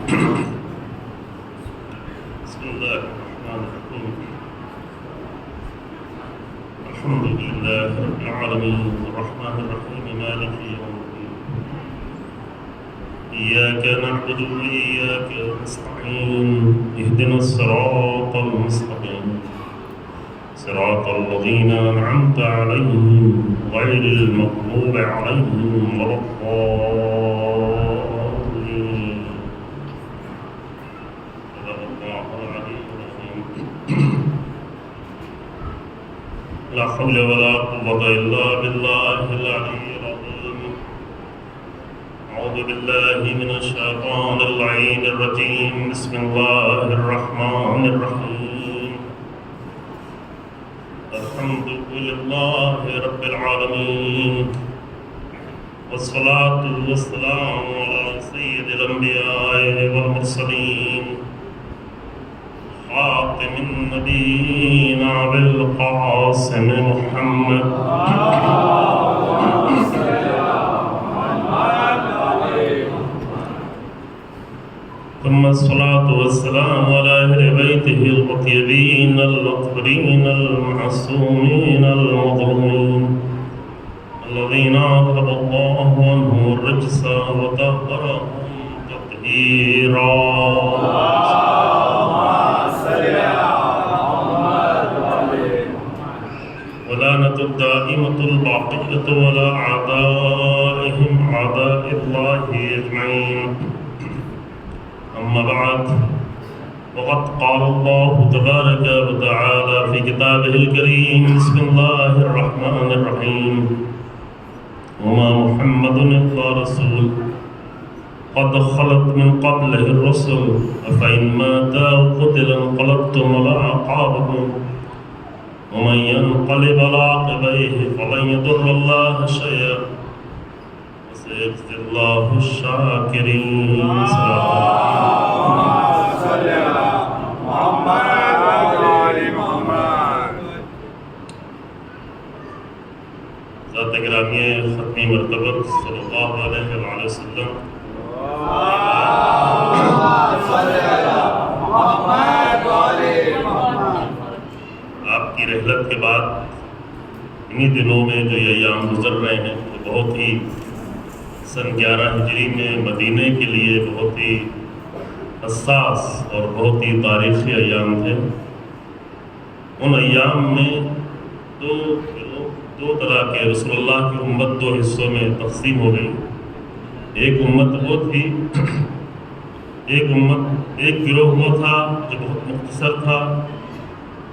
بسم الله الرحمن الرحيم. الحمد لله رب العالمين الرحمن الرحيم مالك يوم الدين. إياك نعبد وإياك نستعين اهدنا الصراط المستقيم صراط الذين أنعمت عليهم غير المغضوب عليهم ولا الضالين. صدق الله العلي العظيم. لا حول ولا قوة إلا بالله العلي العظيم. أعوذ بالله من الشيطان اللعين الرجيم. بسم الله الرحمن الرحيم. الحمد لله رب العالمين والصلاة والسلام على سيد الأنبياء والمرسلين خاتم النبيين بالقاسم محمد ثم الصلاة والسلام على أهل بيته الطيبين الأطهرين المعصومين المظلومين الذين أذهب الله عنهم الرجس وطهرهم تطهيرا. ولعنة الدائمة الباقية ولا أعدائهم أعداء الله أجمعين. أما بعد وقد قال الله تبارك وتعالى في كتابه الكريم. بسم الله الرحمن الرحيم. وما محمد إلا رسول قد خلت من قبله الرسل أفإن مات أو قتل انقلبتم على أعقابكم ومن ينقلب على عقبيه فلن يضر الله شيئا وسيجزي الله الشاكرين. ذات گرامی ختمی مرتبہ صلی اللہ علیہ وآلہ وسلم آپ کی رحلت کے بعد انہی دنوں میں جو یہ ایام گزر رہے ہیں وہ بہت ہی سن 11 ہجری میں مدینے کے لیے بہت ہی حساس اور بہت ہی تاریخی ایام تھے. ان ایام میں دو طرح کے رسول اللہ کی امت 2 حصوں میں تقسیم ہو گئی. ایک امت وہ تھی، ایک گروہ وہ تھا جو بہت مختصر تھا،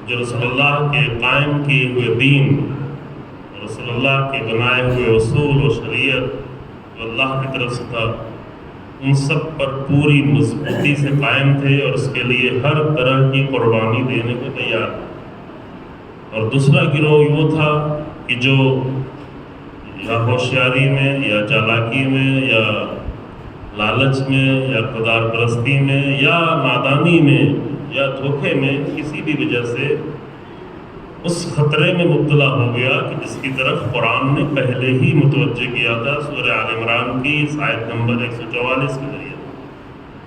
جو رسول اللہ کے قائم کیے ہوئے دین، رسول اللہ کے بنائے ہوئے اصول و شریعت جو اللہ کی طرف سے تھا ان سب پر پوری مضبوطی سے قائم تھے اور اس کے لیے ہر طرح کی قربانی دینے کو تیار تھے. اور دوسرا گروہ وہ تھا کہ جو یا ہوشیاری میں یا چالاکی میں یا لالچ میں یا اقتدار پرستی میں یا نادانی میں یا دھوکے میں کسی بھی وجہ سے اس خطرے میں مبتلا ہو گیا کہ جس کی طرف قرآن نے پہلے ہی متوجہ کیا تھا سورہ آل عمران کی آیت نمبر 144 کے ذریعے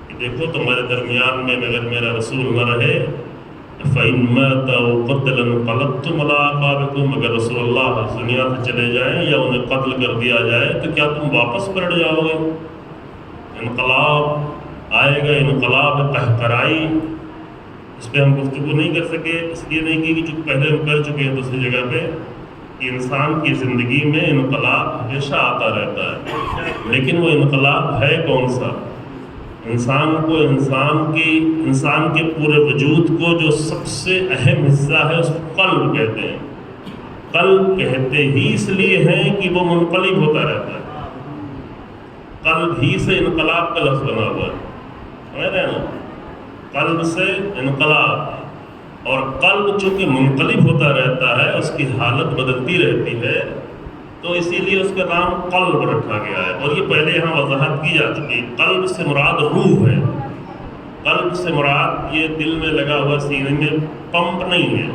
کہ دیکھو تمہارے درمیان میں اگر میرا رسول نہ رہے فَإِن مَاتَ أَوْ قُتِلَ انقلبتم عَلَىٰ أَعْقَابِكُمْ، اگر رسول اللہ اس دنیا سے چلے جائیں یا انہیں قتل کر دیا جائے تو کیا تم واپس پلٹ جاؤ گے؟ انقلاب آئے گا، انقلاب قہقرائی، اس پہ ہم گفتگو نہیں کر سکے، اس لیے نہیں کی کہ جو پہلے ہم کر چکے ہیں دوسری جگہ پہ کہ انسان کی زندگی میں انقلاب ہمیشہ آتا رہتا ہے، لیکن وہ انقلاب ہے کون سا؟ انسان کے پورے وجود کو جو سب سے اہم حصہ ہے اس کو قلب کہتے ہیں. قلب کہتے ہی اس لیے ہیں کہ وہ منقلب ہوتا رہتا ہے. قلب ہی سے انقلاب کا لفظ بنا ہوا ہے، سمجھ رہے ہیں نا؟ قلب سے انقلاب، اور قلب چونکہ منقلب ہوتا رہتا ہے اس کی حالت بدلتی رہتی ہے تو اسی لیے اس کا نام قلب رکھا گیا ہے. اور یہ پہلے یہاں وضاحت کی جا چکی. قلب سے مراد روح ہے. قلب سے مراد یہ دل میں لگا ہوا سینے میں پمپ نہیں ہے.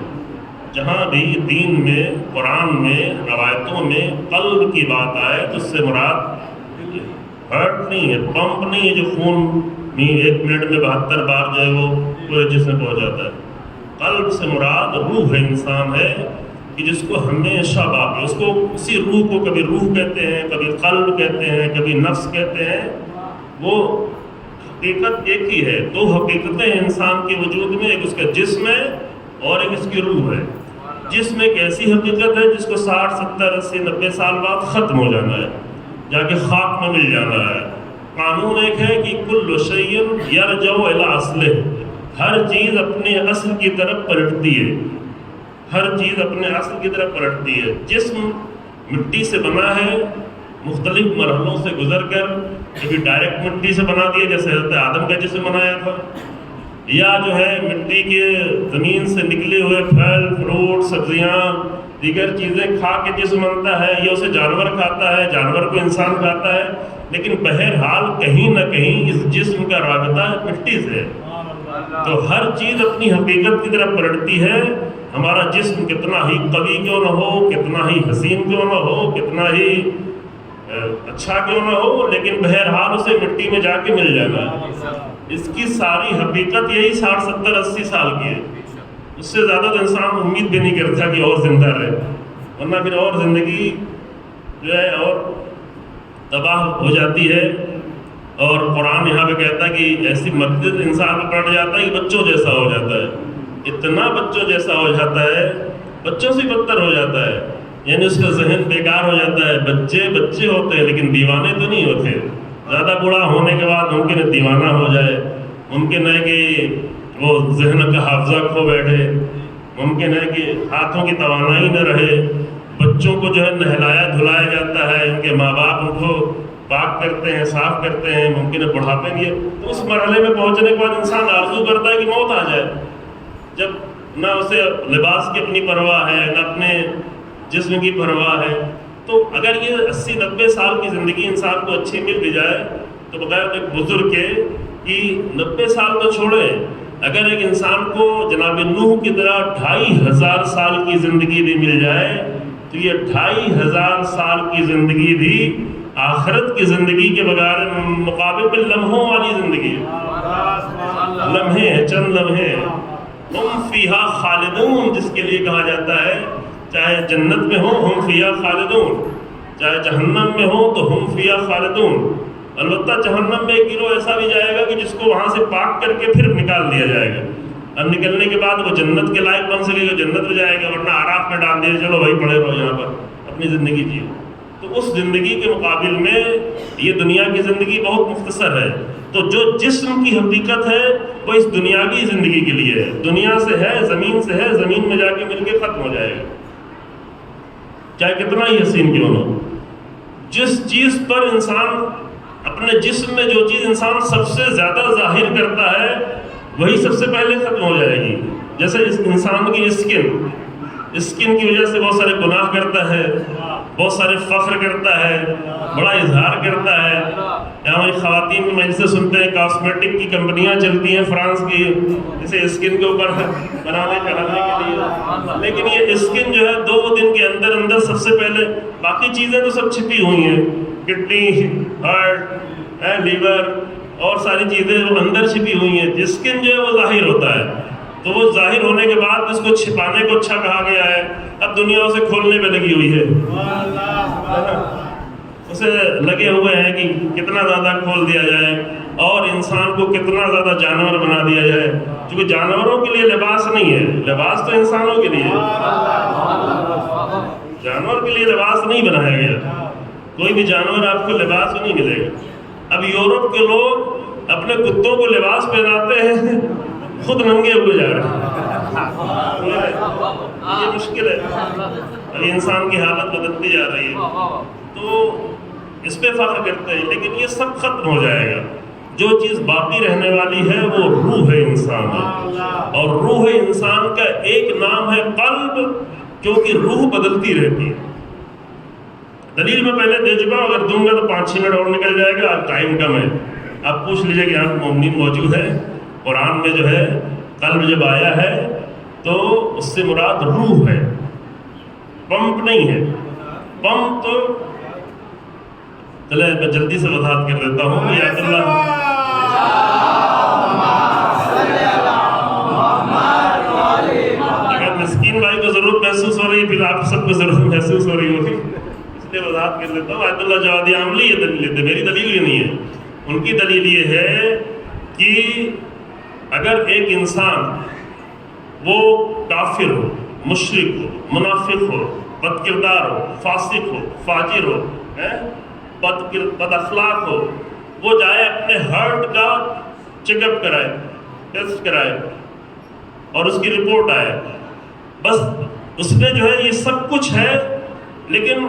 جہاں بھی دین میں، قرآن میں، روایتوں میں قلب کی بات آئے تو اس سے مراد ہارٹ نہیں ہے، پمپ نہیں ہے جو خون 1 منٹ میں 72 بار جو ہے وہ پورے جسم میں پہنچ جاتا ہے۔ قلب سے مراد روح ہے، انسان ہے کہ جس کو ہمیشہ باقی، اس کو اسی روح کو کبھی روح کہتے ہیں، کبھی قلب کہتے ہیں، کبھی نفس کہتے ہیں۔ وہ حقیقت ایک ہی ہے، 2 حقیقتیں ہیں انسان کے وجود میں، ایک اس کا جسم ہے اور ایک اس کی روح ہے۔ جسم ایک ایسی حقیقت ہے جس کو 60 70 80 90 سال بعد ختم ہو جانا ہے، جا کے خاک میں مل جانا ہے۔ قانون ایک ہے کہ کل شیء یرجع الی اصلہ، ہر چیز اپنے اصل کی طرف پلٹتی ہے، ہر چیز اپنے اصل کی طرف پلٹتی ہے۔ جسم مٹی سے بنا ہے، مختلف مرحلوں سے گزر کر کبھی ڈائریکٹ مٹی سے بنا دیا جیسے حضرت آدم کا جسم بنایا تھا، یا جو ہے مٹی کے زمین سے نکلے ہوئے پھل فروٹ سبزیاں دیگر چیزیں کھا کے جسم بنتا ہے، یا اسے جانور کھاتا ہے، جانور کو انسان کھاتا ہے، لیکن بہرحال کہیں نہ کہیں اس جسم کا رابطہ مٹی سے ہے۔ تو ہر چیز اپنی حقیقت کی طرف پلٹتی ہے۔ ہمارا جسم کتنا ہی قوی کیوں نہ ہو، کتنا ہی حسین کیوں نہ ہو، کتنا ہی اچھا کیوں نہ ہو، لیکن بہرحال اسے مٹی میں جا کے مل جانا ہے۔ اس کی ساری حقیقت یہی 60 70 80 سال کی ہے۔ اس سے زیادہ تو انسان امید بھی نہیں کرتا کہ اور زندہ رہے، ورنہ پھر اور زندگی جو ہے اور تباہ ہو جاتی ہے۔ اور قرآن یہاں پہ کہتا ہے کہ ایسی مدت انسان پہ پڑ جاتا ہے کہ بچوں جیسا ہو جاتا ہے، اتنا بچوں جیسا ہو جاتا ہے، بچوں سے بدتر ہو جاتا ہے، یعنی اس کا ذہن بیکار ہو جاتا ہے۔ بچے بچے ہوتے ہیں لیکن دیوانے تو نہیں ہوتے۔ زیادہ بوڑھا ہونے کے بعد ممکن ہے دیوانہ ہو جائے، ممکن ہے کہ وہ ذہن کا حافظہ کھو بیٹھے، ممکن ہے کہ ہاتھوں کی توانائی نہ رہے۔ بچوں کو جو ہے نہلایا دھلایا جاتا ہے، ان کے ماں باپ ان کو پاک کرتے ہیں، صاف کرتے ہیں، ممکن ہے بڑھاپے نہیں ہے۔ تو اس مرحلے میں پہنچنے کے بعد انسان آرزو کرتا ہے کہ موت آ جائے، جب نہ اسے لباس کی اپنی پرواہ ہے، نہ اپنے جسم کی پرواہ ہے۔ تو اگر یہ 80 90 سال کی زندگی انسان کو اچھی مل بھی جائے تو بغیر ایک بزرگ کے کہ 90 سال تو چھوڑے، اگر ایک انسان کو جناب نوح کی طرح 2500 سال کی زندگی بھی مل جائے تو یہ 2500 سال کی زندگی بھی آخرت کی زندگی کے بغیر مقابل میں لمحوں والی زندگی ہے، لمحے ہیں، چند لمحے ہیں۔ ہم فیہا خالدون، جس کے لیے کہا جاتا ہے چاہے جنت میں ہو ہم فیہا خالدون، چاہے جہنم میں ہو تو ہم فیہا خالدون۔ البتہ جہنم میں ایک گروہ ایسا بھی جائے گا کہ جس کو وہاں سے پاک کر کے پھر نکال دیا جائے گا، اب نکلنے کے بعد وہ جنت کے لائق بن سکے گا، جنت میں جائے گا، ورنہ آراف میں ڈال دیا چلو بھائی پڑے رہو یہاں پر اپنی زندگی جیو۔ تو اس زندگی کے مقابل میں یہ دنیا کی زندگی بہت مختصر ہے۔ تو جو جسم کی حقیقت ہے وہ اس دنیا کی زندگی کے لیے ہے، دنیا سے ہے، زمین میں جا کے مل کے ختم ہو جائے گا، چاہے کتنا ہی حسین کیوں نہ ہو۔ جس چیز پر انسان اپنے جسم میں جو چیز انسان سب سے زیادہ ظاہر کرتا ہے وہی سب سے پہلے ختم ہو جائے گی۔ جیسے اس انسان کی اسکن کی وجہ سے بہت سارے گناہ کرتا ہے، بہت سارے فخر کرتا ہے، بڑا اظہار کرتا ہے۔ یہاں ہماری خواتین میں سے سنتے ہیں کاسمیٹک کی کمپنیاں چلتی ہیں فرانس کی، اسے اسکن کے اوپر بنانے چڑھانے کے لیے، لیکن یہ اسکن جو ہے 2 دن کے اندر اندر سب سے پہلے، باقی چیزیں تو سب چھپی ہوئی ہیں، کڈنی، ہارٹ، لیور اور ساری چیزیں وہ اندر چھپی ہوئی ہیں، اسکن جو ہے وہ ظاہر ہوتا ہے۔ تو وہ ظاہر ہونے کے بعد اس کو چھپانے کو اچھا کہا گیا ہے، اب دنیا اسے کھولنے پہ لگی ہوئی ہے، اسے لگے ہوئے ہیں کہ کتنا زیادہ کھول دیا جائے اور انسان کو کتنا زیادہ جانور بنا دیا جائے، کیونکہ جانوروں کے لیے لباس نہیں ہے، لباس تو انسانوں کے لیے ہے، جانور کے لیے لباس نہیں بنایا گیا، کوئی بھی جانور آپ کو لباس نہیں ملے گا۔ اب یورپ کے لوگ اپنے کتوں کو لباس پہناتے ہیں، خود ننگے ہوئے جا رہے ہیں، یہ مشکل ہے، ابھی انسان کی حالت بدلتی جا رہی ہے، تو اس پہ فخر کرتے ہیں، لیکن یہ سب ختم ہو جائے گا۔ جو چیز باقی رہنے والی ہے وہ روح انسان ہے، اور روح انسان کا ایک نام ہے قلب، کیونکہ روح بدلتی رہتی ہے۔ دلیل میں پہلے دے چکا ہوں، اگر دوں گا تو 5-6 منٹ اور نکل جائے گا، ٹائم کم ہے۔ آپ پوچھ لیجئے کہ یہاں مومنین موجود ہے، قرآن میں جو ہے قلب جب آیا ہے تو اس سے مراد روح ہے، پمپ نہیں ہے۔ پمپ تو چلے میں جلدی سے وضاحت کر دیتا ہوں، یا اللہ اگر مسکین بھائی کو ضرورت محسوس ہو رہی ہے، پھر آپ سب کو ضرورت محسوس ہو رہی ہوگی، اس لیے وضاحت کر لیتا ہوں۔ آیت اللہ جوادی عاملی یہ دلیل دیتے، میری دلیل یہ نہیں ہے، ان کی دلیل یہ ہے کہ اگر ایک انسان وہ کافر ہو، مشرک ہو، منافق ہو، بد کردار ہو، فاسق ہو، فاجر ہو، بد اخلاق ہو، وہ جائے اپنے ہارٹ کا چیک اپ کرائے، ٹیسٹ کرائے اور اس کی رپورٹ آئے، بس اس میں جو ہے یہ سب کچھ ہے، لیکن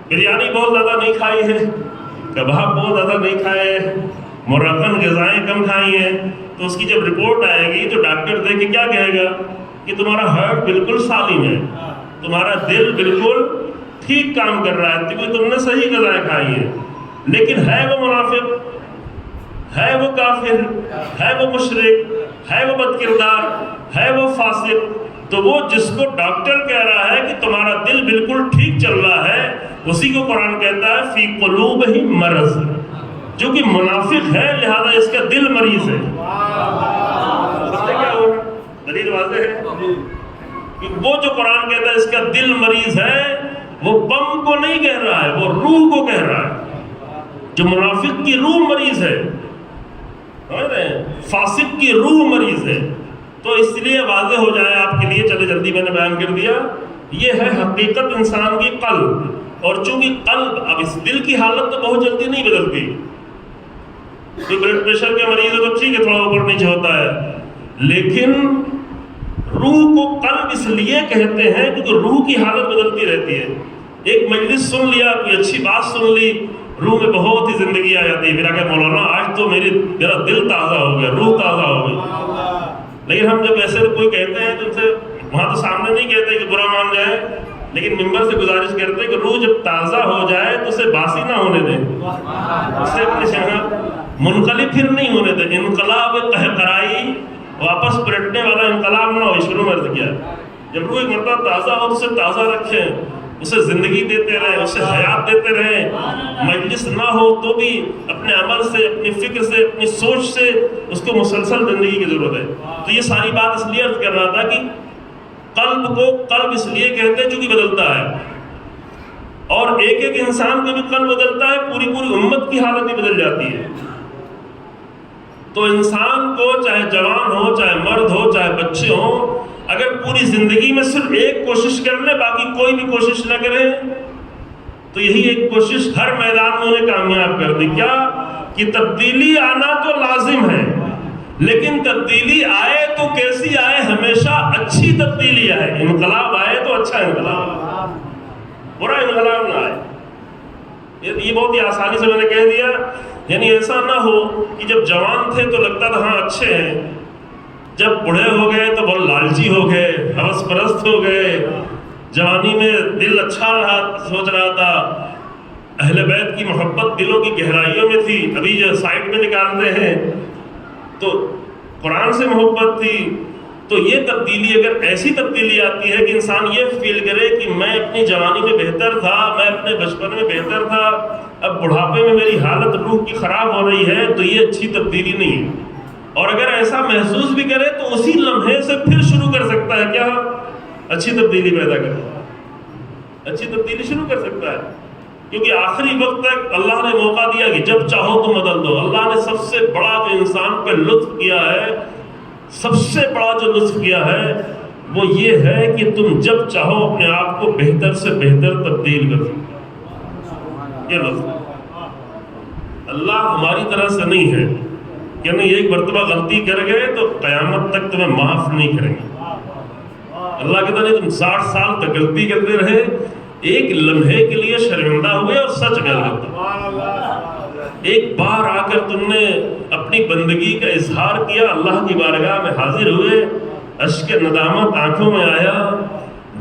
بریانی بہت زیادہ نہیں کھائی ہے، کباب بہت زیادہ نہیں کھائے ہیں، مرغن غذائیں کم کھائی ہیں، تو اس کی جب رپورٹ آئے گی تو ڈاکٹر دیکھ کے کیا کہے گا کہ تمہارا ہارٹ بالکل سالم ہے، تمہارا دل بالکل ٹھیک کام کر رہا ہے کیونکہ تم نے صحیح غذائیں کھائی ہیں، لیکن ہے وہ منافق، ہے وہ کافر، ہے وہ مشرک، ہے وہ بد کردار، ہے وہ فاسق، تو وہ جس کو ڈاکٹر کہہ رہا ہے کہ تمہارا دل بالکل ٹھیک چل رہا ہے، اسی کو قرآن کہتا ہے فی قلوبہم مرض، جو کہ منافق ہے لہذا اس کا دل مریض ہے۔ کیا ہوا؟ دلیل واضح ہے کہ وہ جو قرآن کہتا ہے اس کا دل مریض ہے، وہ بم کو نہیں کہہ رہا ہے، وہ روح کو کہہ رہا ہے۔ جو منافق کی روح مریض ہے، فاسق کی روح مریض ہے، تو اس لیے واضح ہو جائے آپ کے لیے، چلے جلدی میں نے بیان کر دیا، یہ ہے حقیقت انسان کی قلب، اور چونکہ قلب، اب اس دل کی حالت تو بہت جلدی نہیں بدلتی، کوئی بلڈ پریشر کے مریض ہے تو ٹھیک ہے تھوڑا اوپر نیچے ہوتا ہے، لیکن روح کو قلب اس لیے کہتے ہیں کیونکہ روح کی حالت بدلتی رہتی ہے۔ ایک مجلس سن لیا، کوئی اچھی بات سن لی، روح میں بہت ہی زندگی آ جاتی ہے، میرا کہ مولانا آج تو میرا دل تازہ ہو گیا، روح تازہ ہو گئی۔ لیکن ہم جب ایسے کوئی کہتے ہیں تو ان سے وہاں تو سامنے نہیں کہتے کہ برا مان جائے، لیکن ممبر سے گزارش کرتے ہیں کہ روح جب تازہ ہو جائے تو اسے باسی نہ ہونے دیں، اسے اپنی جگہ منقلب پھر نہیں ہونے دیں، انقلاب قہقرائی واپس پلٹنے والا انقلاب نہ ہو، شروع میں عرض کیا۔ جب روح ایک مرتبہ تازہ ہو تو اسے تازہ رکھیں، اسے زندگی دیتے رہیں، اسے حیات دیتے رہیں، مجلس نہ ہو تو بھی اپنے عمل سے، اپنی فکر سے، اپنی سوچ سے اس کو مسلسل زندگی کی ضرورت ہے۔ تو یہ ساری بات اس لیے عرض کر رہا تھا کہ قلب کو قلب اس لیے کہتے ہیں چونکہ بدلتا ہے، اور ایک ایک انسان کا بھی قلب بدلتا ہے، پوری پوری امت کی حالت بھی بدل جاتی ہے۔ تو انسان کو چاہے جوان ہو، چاہے مرد ہو، چاہے بچے ہوں، اگر پوری زندگی میں صرف ایک کوشش کر لے، باقی کوئی بھی کوشش نہ کرے، تو یہی ایک کوشش ہر میدان میں انہیں کامیاب کر دی۔ کیا کہ تبدیلی آنا تو لازم ہے، لیکن تبدیلی آئے تو کیسی آئے؟ ہمیشہ اچھی تبدیلی آئے، انقلاب آئے تو اچھا انقلاب، برا انقلاب نہ آئے۔ یہ بہت ہی آسانی سے میں نے کہہ دیا، یعنی ایسا نہ ہو کہ جب جوان تھے تو لگتا تھا ہاں اچھے ہیں، جب بوڑھے ہو گئے تو بہت لالچی ہو گئے، ہوس پرست ہو گئے، جوانی میں دل اچھا رہا، سوچ رہا تھا، اہل بیت کی محبت دلوں کی گہرائیوں میں تھی، ابھی جو سائڈ میں نکالتے ہیں، تو قرآن سے محبت تھی۔ تو یہ تبدیلی، اگر ایسی تبدیلی آتی ہے کہ انسان یہ فیل کرے کہ میں اپنی جوانی میں بہتر تھا، میں اپنے بچپن میں بہتر تھا، اب بڑھاپے میں میری حالت روح کی خراب ہو رہی ہے، تو یہ اچھی تبدیلی نہیں ہے۔ اور اگر ایسا محسوس بھی کرے تو اسی لمحے سے پھر شروع کر سکتا ہے، کیا اچھی تبدیلی پیدا کرنا، اچھی تبدیلی شروع کر سکتا ہے، کیونکہ آخری وقت تک اللہ نے موقع دیا کہ جب چاہو تو بدل دو۔ اللہ نے سب سے بڑا جو انسان پہ لطف کیا ہے، سب سے بڑا جو لطف کیا ہے وہ یہ ہے کہ تم جب چاہو اپنے آپ کو بہتر سے بہتر تبدیل کر سکتے۔ یہ لطف اللہ ہماری طرح سے نہیں ہے کہ نہیں ایک مرتبہ غلطی کر گئے تو قیامت تک تمہیں معاف نہیں کریں گے۔ اللہ کہتا نہیں تم 60 سال تک غلطی کرتے رہے، ایک لمحے کے لیے شرمندہ ہوئے اور سچ گل کرتے، ایک بار آ کر تم نے اپنی بندگی کا اظہار کیا، اللہ کی بارگاہ میں حاضر ہوئے، اشک ندامت آنکھوں میں آیا،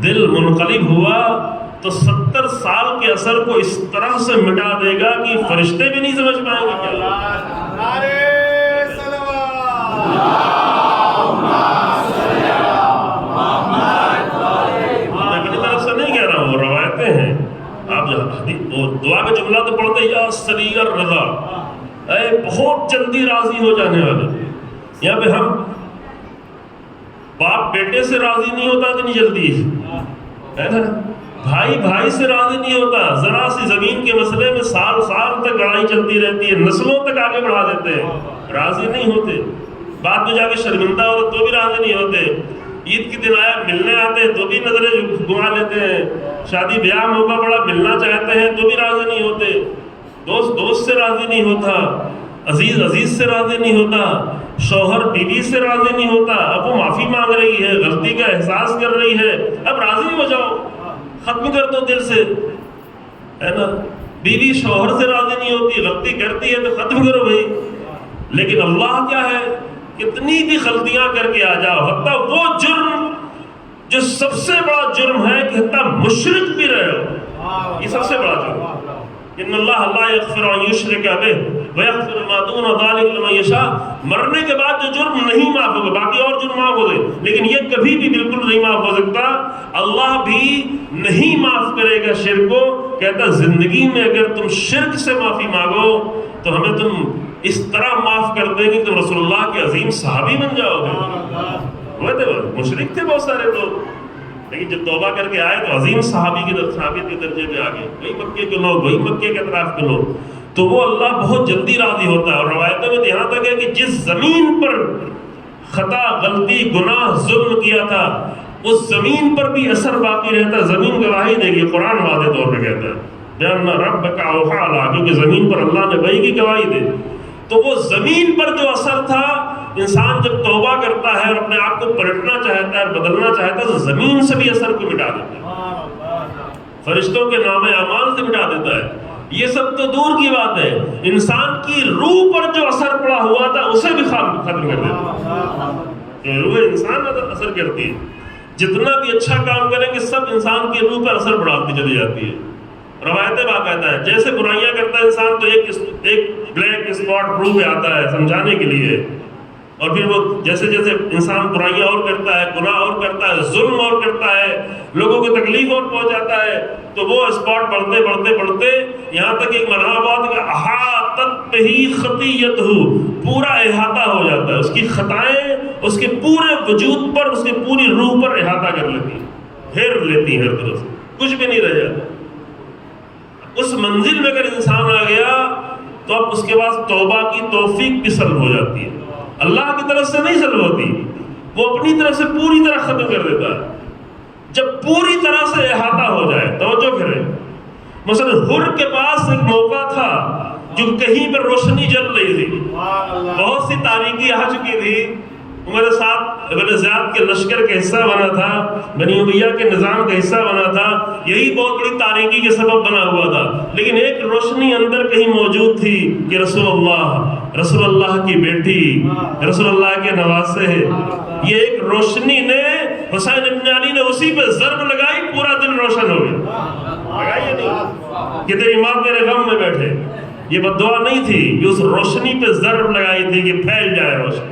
دل منقلب ہوا، تو 70 سال کے اثر کو اس طرح سے مٹا دے گا کہ فرشتے بھی نہیں سمجھ پائیں گے کیا۔ میں اپنی طرف سے نہیں کہہ رہا ہوں، وہ روایتیں ہیں، آپ دعا کا جملہ تو پڑھتے یا سریع الرضا، بہت جلدی راضی ہو جانے والے. یہاں پہ ہم باپ بیٹے سے راضی نہیں ہوتا اتنی جلدی ہے نا, بھائی بھائی سے راضی نہیں ہوتا, ذرا سی زمین کے مسئلے میں سال سال تک لڑائی چلتی رہتی ہے, نسلوں تک آگے بڑھا دیتے ہیں, راضی نہیں ہوتے. بعد میں جا کے شرمندہ ہوتا تو بھی راضی نہیں ہوتے. عید کے دن آیا ملنے آتے ہیں تو بھی نظریں گھما لیتے ہیں, شادی بیاہ موقع بڑا ملنا چاہتے ہیں تو بھی راضی نہیں ہوتے, دوست دوست سے راضی نہیں ہوتا, عزیز عزیز سے راضی نہیں ہوتا, شوہر بیوی سے راضی نہیں ہوتا. اب وہ معافی مانگ رہی ہے, غلطی کا احساس کر رہی ہے, اب راضی ہو جاؤ, ختم کر دو دل سے, ہے نا. بیوی شوہر سے راضی نہیں ہوتی, غلطی کرتی ہے تو ختم کرو بھائی. لیکن اللہ کیا ہے, کتنی بھی غلطیاں کر کے آ جاؤ, حتیٰ وہ جرم جو سب سے بڑا جرم ہے کہ حتیٰ مشرک بھی رہے ہو, یہ سب سے بڑا جرم. ان اللہ لا یغفر ان یشرک بہ ویغفر ما دون ذلک لمن یشاء. مرنے کے بعد جو جرم نہیں معاف ہوگا, باقی اور جرم معاف ہو گئے, لیکن یہ کبھی بھی بالکل نہیں معاف ہو سکتا. اللہ بھی نہیں معاف کرے گا شرک کو. کہتا زندگی میں اگر تم شرک سے معافی مانگو تو ہمیں تم اس طرح معاف کر دیں گے تم رسول اللہ کے عظیم صحابی بن جاؤ گے. وہ تھے مشرک تھے بہت سارے لوگ, لیکن جب توبہ کر کے آئے تو عظیم صحابی کے درجے میں آ گئے. وہی مکے کے لوگ, وہی مکے کے اطراف کے لوگ, تو وہ اللہ بہت جلدی راضی ہوتا ہے. اور روایتوں میں یہاں تک ہے کہ جس زمین پر خطا, غلطی, گناہ, ظلم کیا تھا اس زمین پر بھی اثر باقی رہتا. زمین گواہی دے گی, قرآن واضح طور پہ کہتا ہے بِأَنَّ رَبَّكَ أَوْحَىٰ لَهَا, کیونکہ زمین پر اللہ نے وحی کی گواہی دے. تو وہ زمین پر جو اثر تھا, انسان جب توبہ کرتا ہے اور اپنے آپ کو پلٹنا چاہتا ہے اور بدلنا چاہتا ہے تو زمین سے بھی اثر کو مٹا دیتا ہے, فرشتوں کے نام اعمال سے مٹا دیتا ہے. یہ سب تو دور کی بات ہے, انسان کی روح پر جو اثر پڑا ہوا تھا اسے بھی ختم کر دیتا ہے. روح انسان اثر کرتی ہے, جتنا بھی اچھا کام کریں گے سب انسان کی روح پر اثر پڑاتی چلی جاتی ہے. روایتیں باقاعدہ ہے, جیسے برائیاں کرتا ہے انسان تو ایک بلیک اسپاٹ روح پہ آتا ہے سمجھانے کے لیے, اور پھر وہ جیسے جیسے انسان برائیاں اور کرتا ہے, گناہ اور کرتا ہے, ظلم اور کرتا ہے, لوگوں کو تکلیف اور پہنچاتا ہے, تو وہ اسپاٹ بڑھتے بڑھتے بڑھتے یہاں تک ایک مرحلہ بعد احاطت بہ خطیئتہ, پورا احاطہ ہو جاتا ہے, اس کی خطائیں اس کے پورے وجود پر, اس کی پوری روح پر احاطہ کر لیتی ہیں, گھیر لیتی ہیں ہر طرف سے, کچھ بھی نہیں رہ جاتا. اس منزل میں اگر انسان آ گیا تو اب اس کے بعد توبہ کی توفیق بھی سلب ہو جاتی ہے. اللہ کی طرف سے نہیں سلب ہوتی, وہ اپنی طرف سے پوری طرح ختم کر دیتا ہے. جب پوری طرح سے احاطہ ہو جائے, توجہ کریں, مثلا حر کے پاس ایک موقع تھا جو کہیں پر روشنی جل رہی تھی, بہت سی تاریکی آ چکی تھی, میرے ساتھ ابن زیاد کے لشکر کا حصہ بنا تھا, بنی امیہ کے نظام کا حصہ بنا تھا, یہی بہت بڑی تاریکی کے سبب بنا ہوا تھا. لیکن ایک روشنی اندر کہیں موجود تھی کہ رسول اللہ کی بیٹی, رسول اللہ کے نواسے, یہ ایک روشنی نے حسین ابن علی نے اسی پہ ضرب لگائی, پورا دن روشن ہو گیا. لگائی نہیں کہ تیری ماں تیرے غم میں بیٹھے, یہ بددعا نہیں تھی, یہ اس روشنی پہ ضرب لگائی تھی کہ پھیل جائے روشنی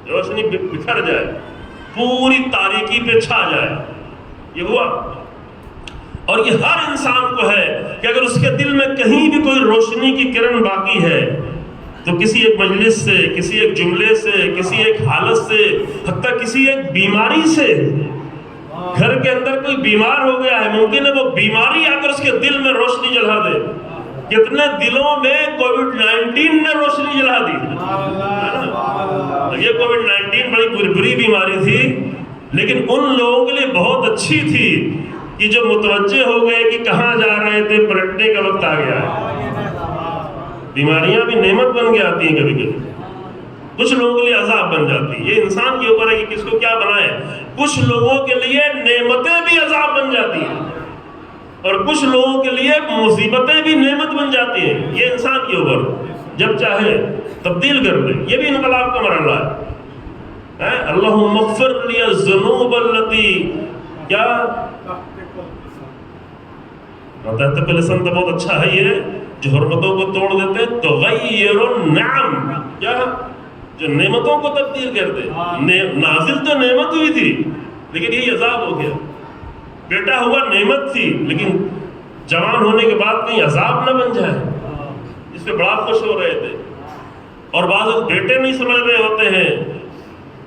بکھر جائے, پوری تاریکی پہ چھا جائے. یہ ہوا. اور یہ ہر انسان کو ہے کہ اگر اس کے دل میں کہیں بھی کوئی روشنی کی کرن باقی ہے تو کسی ایک مجلس سے, کسی ایک جملے سے, کسی ایک حالت سے, حتیٰ کسی ایک بیماری سے, گھر کے اندر کوئی بیمار ہو گیا ہے, ممکن ہے وہ بیماری آ کر اس کے دل میں روشنی جلا دے. کتنے دلوں میں کووڈ-19 نے روشنی جلا دی. یہ کووڈ-19 بڑی بری بیماری تھی, لیکن ان لوگوں کے لیے بہت اچھی تھی کہ جو متوجہ ہو گئے کہ کہاں جا رہے تھے, پلٹنے کا وقت آ گیا ہے. بیماریاں بھی نعمت بن کے آتی ہیں کبھی کبھی, کچھ لوگوں کے لیے عذاب بن جاتی ہے. یہ انسان کے اوپر ہے کہ کس کو کیا بنائے. کچھ لوگوں کے لیے نعمتیں بھی عذاب بن جاتی ہیں, اور کچھ لوگوں کے لیے مصیبتیں بھی نعمت بن جاتی ہیں. یہ انسان کے اوپر جب چاہے تبدیل کر لے. یہ بھی انقلاب کا مرحلہ ہے. اللہم اغفر لی الذنوب التی, کیا تحت لسان تو بہت اچھا ہے یہ, جو حرمتوں کو توڑ دیتے, تغیر النعم, کیا جو نعمتوں کو تبدیل کر دے. نازل تو نعمت ہوئی تھی لیکن یہی عذاب ہو گیا. بیٹا ہوا نعمت تھی لیکن جوان ہونے کے بعد کہیں عذاب نہ بن جائے. اس اس پہ بڑا خوش ہو رہے تھے. اور بعض بیٹے نہیں سمجھ رہے ہوتے ہیں.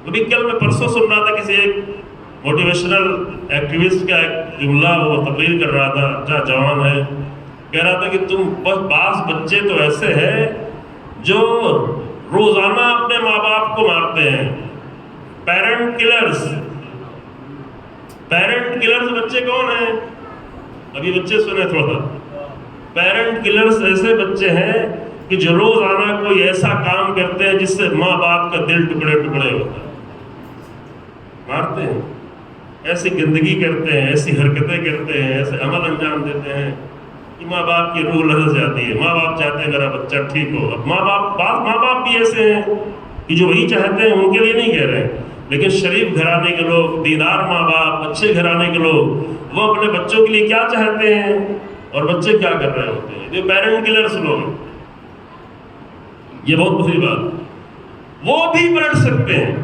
ابھی کل میں پرسوں سن رہا تھا کسی ایک موٹیویشنل ایکٹیوسٹ کا ایک جملہ، وہ تقریر کر رہا تھا، جہاں جوان ہے، کہہ رہا تھا کہ تم بعض بچے تو ایسے ہیں جو روزانہ اپنے ماں باپ کو مارتے ہیں. Parent colours. پیرنٹ کلرز بچے کون ہیں؟ ابھی بچے سنے تھوڑا. پیرنٹ کلرز ایسے بچے ہیں کہ جو روزانہ کوئی ایسا کام کرتے ہیں جس سے ماں باپ کا دل ٹکڑے ٹکڑے ہوتا ہے. مارتے ہیں، ایسی گندگی کرتے ہیں، ایسی حرکتیں کرتے ہیں، ایسے عمل انجام دیتے ہیں کہ ماں باپ کی روح لرز جاتی ہے. ماں باپ چاہتے ہیں میرا بچہ ٹھیک ہو. اب بعض ماں باپ بھی ایسے ہیں کہ جو وہی چاہتے ہیں، ان کے لیے نہیں کہہ رہے، لیکن شریف گھرانے کے لوگ، دیندار ماں باپ، اچھے گھرانے کے لوگ، وہ اپنے بچوں کے لیے کیا چاہتے ہیں اور بچے کیا کر رہے ہوتے ہیں. یہ پیرنٹ کلرز لوگ ہیں. یہ بہت بری بات. وہ بھی پلٹ سکتے ہیں.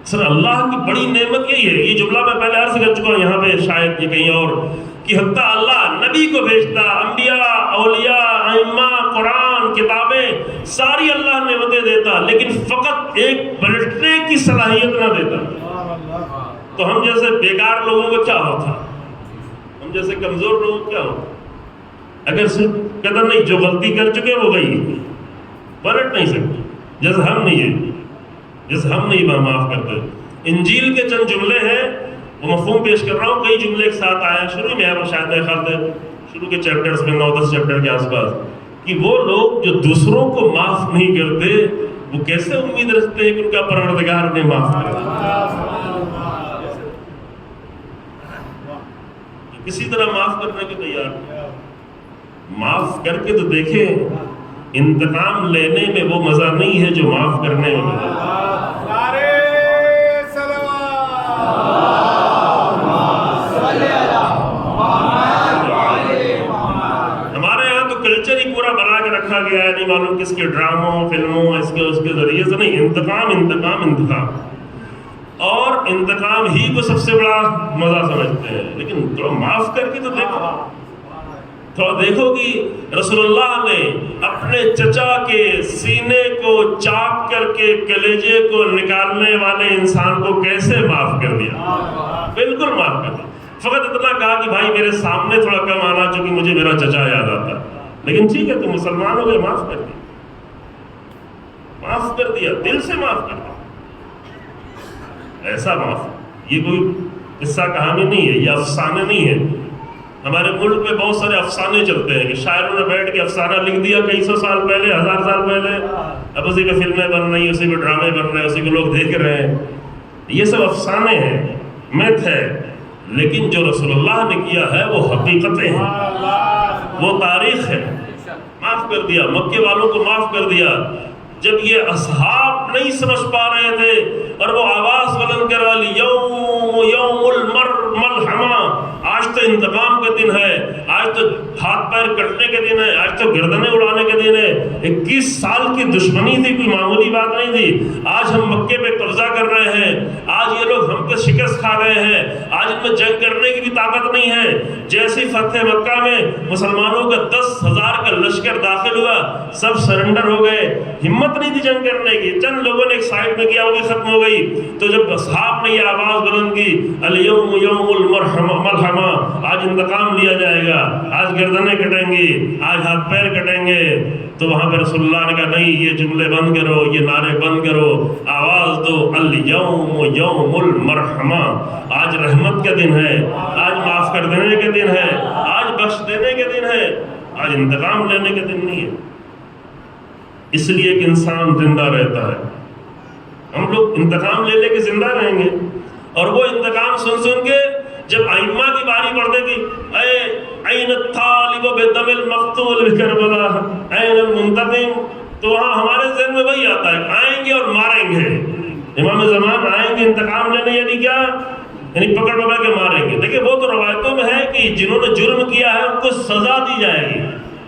سر اللہ کی بڑی نعمت یہی ہے، یہ جملہ میں پہلے عرض کر چکا ہوں یہاں پہ، شاید یہ کہیں اور، کہ حتیٰ اللہ نبی کو بھیجتا، انبیاء، اولیاء، ائمہ، قرآن، کتابیں، ساری اللہ نعمتیں دیتا، لیکن فقط ایک پلٹنے کی صلاحیت نہ دیتا. تو ہم جیسے بیکار لوگوں کو کیا ہوتا، ہم جیسے کمزور لوگوں کو کیا ہوتا؟ اگر صرف قدر نہیں، جو غلطی کر چکے وہ گئی، پلٹ نہیں سکتے. جیسے ہم نہیں معاف کرتے. انجیل کے چند جملے ہیں، وہ مفہوم پیش کر رہا ہوں. کئی جملے ایک ساتھ آئے ہیں شروع میں، وہ شاید میرے خیال سے شروع کے چیپٹرز میں 9-10 چیپٹر کے آس پاس، کہ وہ لوگ جو دوسروں کو معاف نہیں کرتے وہ کیسے امید رکھتے ہیں کہ ان کا پروردگار انہیں معاف کرے. کسی طرح معاف کرنے کے تیار. معاف کر کے تو دیکھیں، انتقام لینے میں وہ مزہ نہیں ہے جو معاف کرنے میں مزہ ہے. ہمارے یہاں تو کلچر ہی پورا بنا کے رکھا گیا ہے، نہیں معلوم کس کے ڈراموں، فلموں، اس کے ذریعے سے. نہیں، انتقام اور انتقام ہی کو سب سے بڑا مزہ سمجھتے ہیں. لیکن تو معاف کر کے تو دیکھو کہ رسول اللہ نے اپنے چچا کے سینے کو چاک کر کے کلیجے کو نکالنے والے انسان کو کیسے معاف کر دیا. بالکل معاف کر دیا. فقط اتنا کہا کہ بھائی میرے سامنے تھوڑا کم آنا چونکہ مجھے میرا چچا یاد آتا، لیکن ٹھیک ہے تم مسلمان ہو گئے، معاف کر دیا. معاف کر دیا، دل سے معاف کر دیا. ایسا معاف، یہ کوئی قصہ کہانی نہیں ہے، یہ افسانے نہیں ہے. ہمارے ملک میں بہت سارے افسانے چلتے ہیں کہ شاعروں نے بیٹھ کے افسانہ لکھ دیا کئی سو سال پہلے، 1000 سال پہلے، اب اسی پہ فلمیں بن رہی ہیں، اسی پہ ڈرامے بن رہے ہیں، اسی کو لوگ دیکھ رہے ہیں. یہ سب افسانے ہیں، میتھ ہے. لیکن جو رسول اللہ نے کیا ہے وہ حقیقتیں ہیں، وہ تاریخ ہے. معاف کر دیا، مکے والوں کو معاف کر دیا. جب یہ اصحاب نہیں سمجھ پا رہے تھے اور وہ آواز بلند کر والی یوم الملحمہ، آج تو انتقام کا دن ہے، آج تو ہاتھ پیر کٹنے کے دن ہے، آج تو گردنیں اڑانے کے دن ہے. 21 سال کی دشمنی تھی، کوئی معمولی بات نہیں تھی. آج ہم مکے پہ قبضہ کر رہے ہیں، آج یہ لوگ ہم پہ شکست کھا رہے ہیں، آج ان میں جنگ کرنے کی بھی طاقت نہیں ہے. جیسی فتح مکہ میں مسلمانوں کا 10,000 کا لشکر داخل ہوا، سب سرنڈر ہو گئے. ہمت نہیں تھی جنگ کرنے کی، چند لوگوں نے ایک سائڈ میں کیا، وہ بھی ختم ہو گئی. تو جب اصحاب نے یہ آواز بلند کی، الیوم یوم الملحمہ، آج انتقام لیا جائے گا، آج گردنیں کٹیں گی، آج ہاتھ پیر کٹیں گے، تو وہاں پہ رسول اللہ نے کہا نہیں، یہ جملے بند کرو، یہ نعرے بند کرو، آواز دو، الیوم یوم المرحمہ. آج رحمت کا دن ہے، آج معاف کر دینے کا دن ہے، آج بخش دینے کا دن ہے، آج انتقام لینے کا دن نہیں ہے. اس لیے کہ انسان زندہ رہتا ہے. ہم لوگ انتقام لے لے کے زندہ رہیں گے، اور وہ انتقام سن کے جب ائمہ کی باری پڑھتے کہ این الطالب بدم المقتول بکربلا این المنتقم، تو وہاں ہمارے ذہن میں وہی آتا ہے، آئیں گے اور ماریں گے. امام زمان آئیں گے انتقام لینے، یعنی کیا؟ یعنی پکڑ کے ماریں گے. دیکھیں وہ تو روایتوں میں ہے کہ جنہوں نے جرم کیا ہے ان کو سزا دی جائے گی.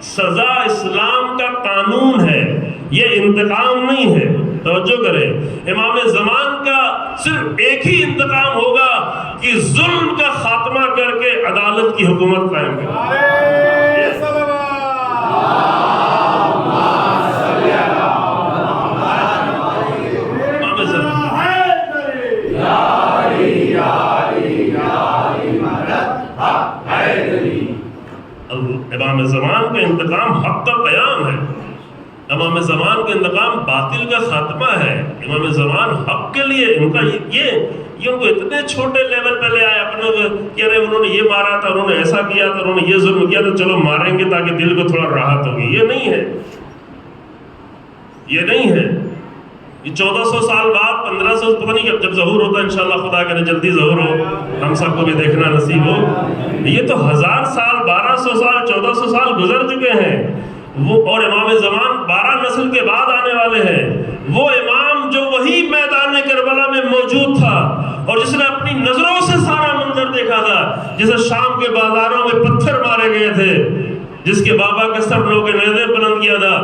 سزا اسلام کا قانون ہے، یہ انتقام نہیں ہے. توجہ کریں، امام زمان کا صرف ایک ہی انتقام ہوگا کہ ظلم کا خاتمہ کر کے عدالت کی حکومت قائم کرے. امام زمان کا انتقام حق کا قیام ہے، امام زمان کا انتقام باطل کا خاتمہ ہے، امام زمان حق کے لیے ان کا یہ ان کو اتنے چھوٹے لیول پہ لے آئے اپنے کہ ارے انہوں نے یہ مارا تھا، انہوں نے ایسا کیا تھا، انہوں نے یہ ظلم کیا تو چلو ماریں گے تاکہ دل کو تھوڑا راحت ہوگی. یہ نہیں ہے، یہ نہیں ہے. یہ 1400 سال بعد 1500 پتہ نہیں جب ظہور ہوتا ہے انشاءاللہ، خدا کرے جلدی ظہور ہو، ہم سب کو بھی دیکھنا نصیب ہو. یہ تو 1000 سال 1200 سال 1400 سال گزر چکے ہیں وہ، اور امام زمان 12 نسل کے بعد آنے والے ہیں. وہ امام جو وہی میدان کربلا میں موجود تھا اور جس نے اپنی نظروں سے سارا منظر دیکھا تھا، جسے شام کے بازاروں میں پتھر مارے گئے تھے، جس کے بابا کے سب لوگوں کے نیزے بلند کیا تھا،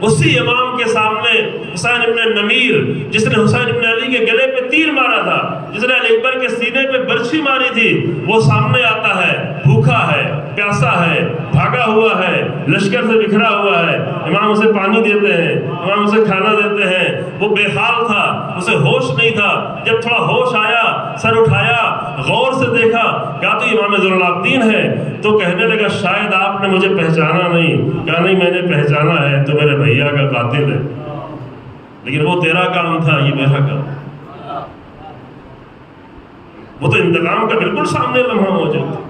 اسی امام کے سامنے حسین ابن نمیر جس نے حسین ابن علی کے گلے پہ تیر مارا تھا، جس نے علی اکبر کے سینے پہ برچھی ماری تھی، وہ سامنے آتا ہے، بھوکا ہے، پیاسا ہے، بھاگا ہوا ہے، لشکر سے بکھرا ہوا ہے. امام اسے پانی دیتے ہیں، امام اسے کھانا دیتے ہیں. وہ بے حال تھا، اسے ہوش نہیں تھا. جب تھوڑا ہوش آیا، سر اٹھایا، غور سے دیکھا، کہا تو امام زین العابدین ہے. تو کہنے لگا شاید آپ نے مجھے پہچانا نہیں. کہا نہیں، میں نے پہچانا ہے، تو میرے بھیا کا قاتل ہے، لیکن وہ تیرا کام تھا، یہ میرا کام. وہ تو انتقام کا بالکل سامنے لمحہ موجود تھا،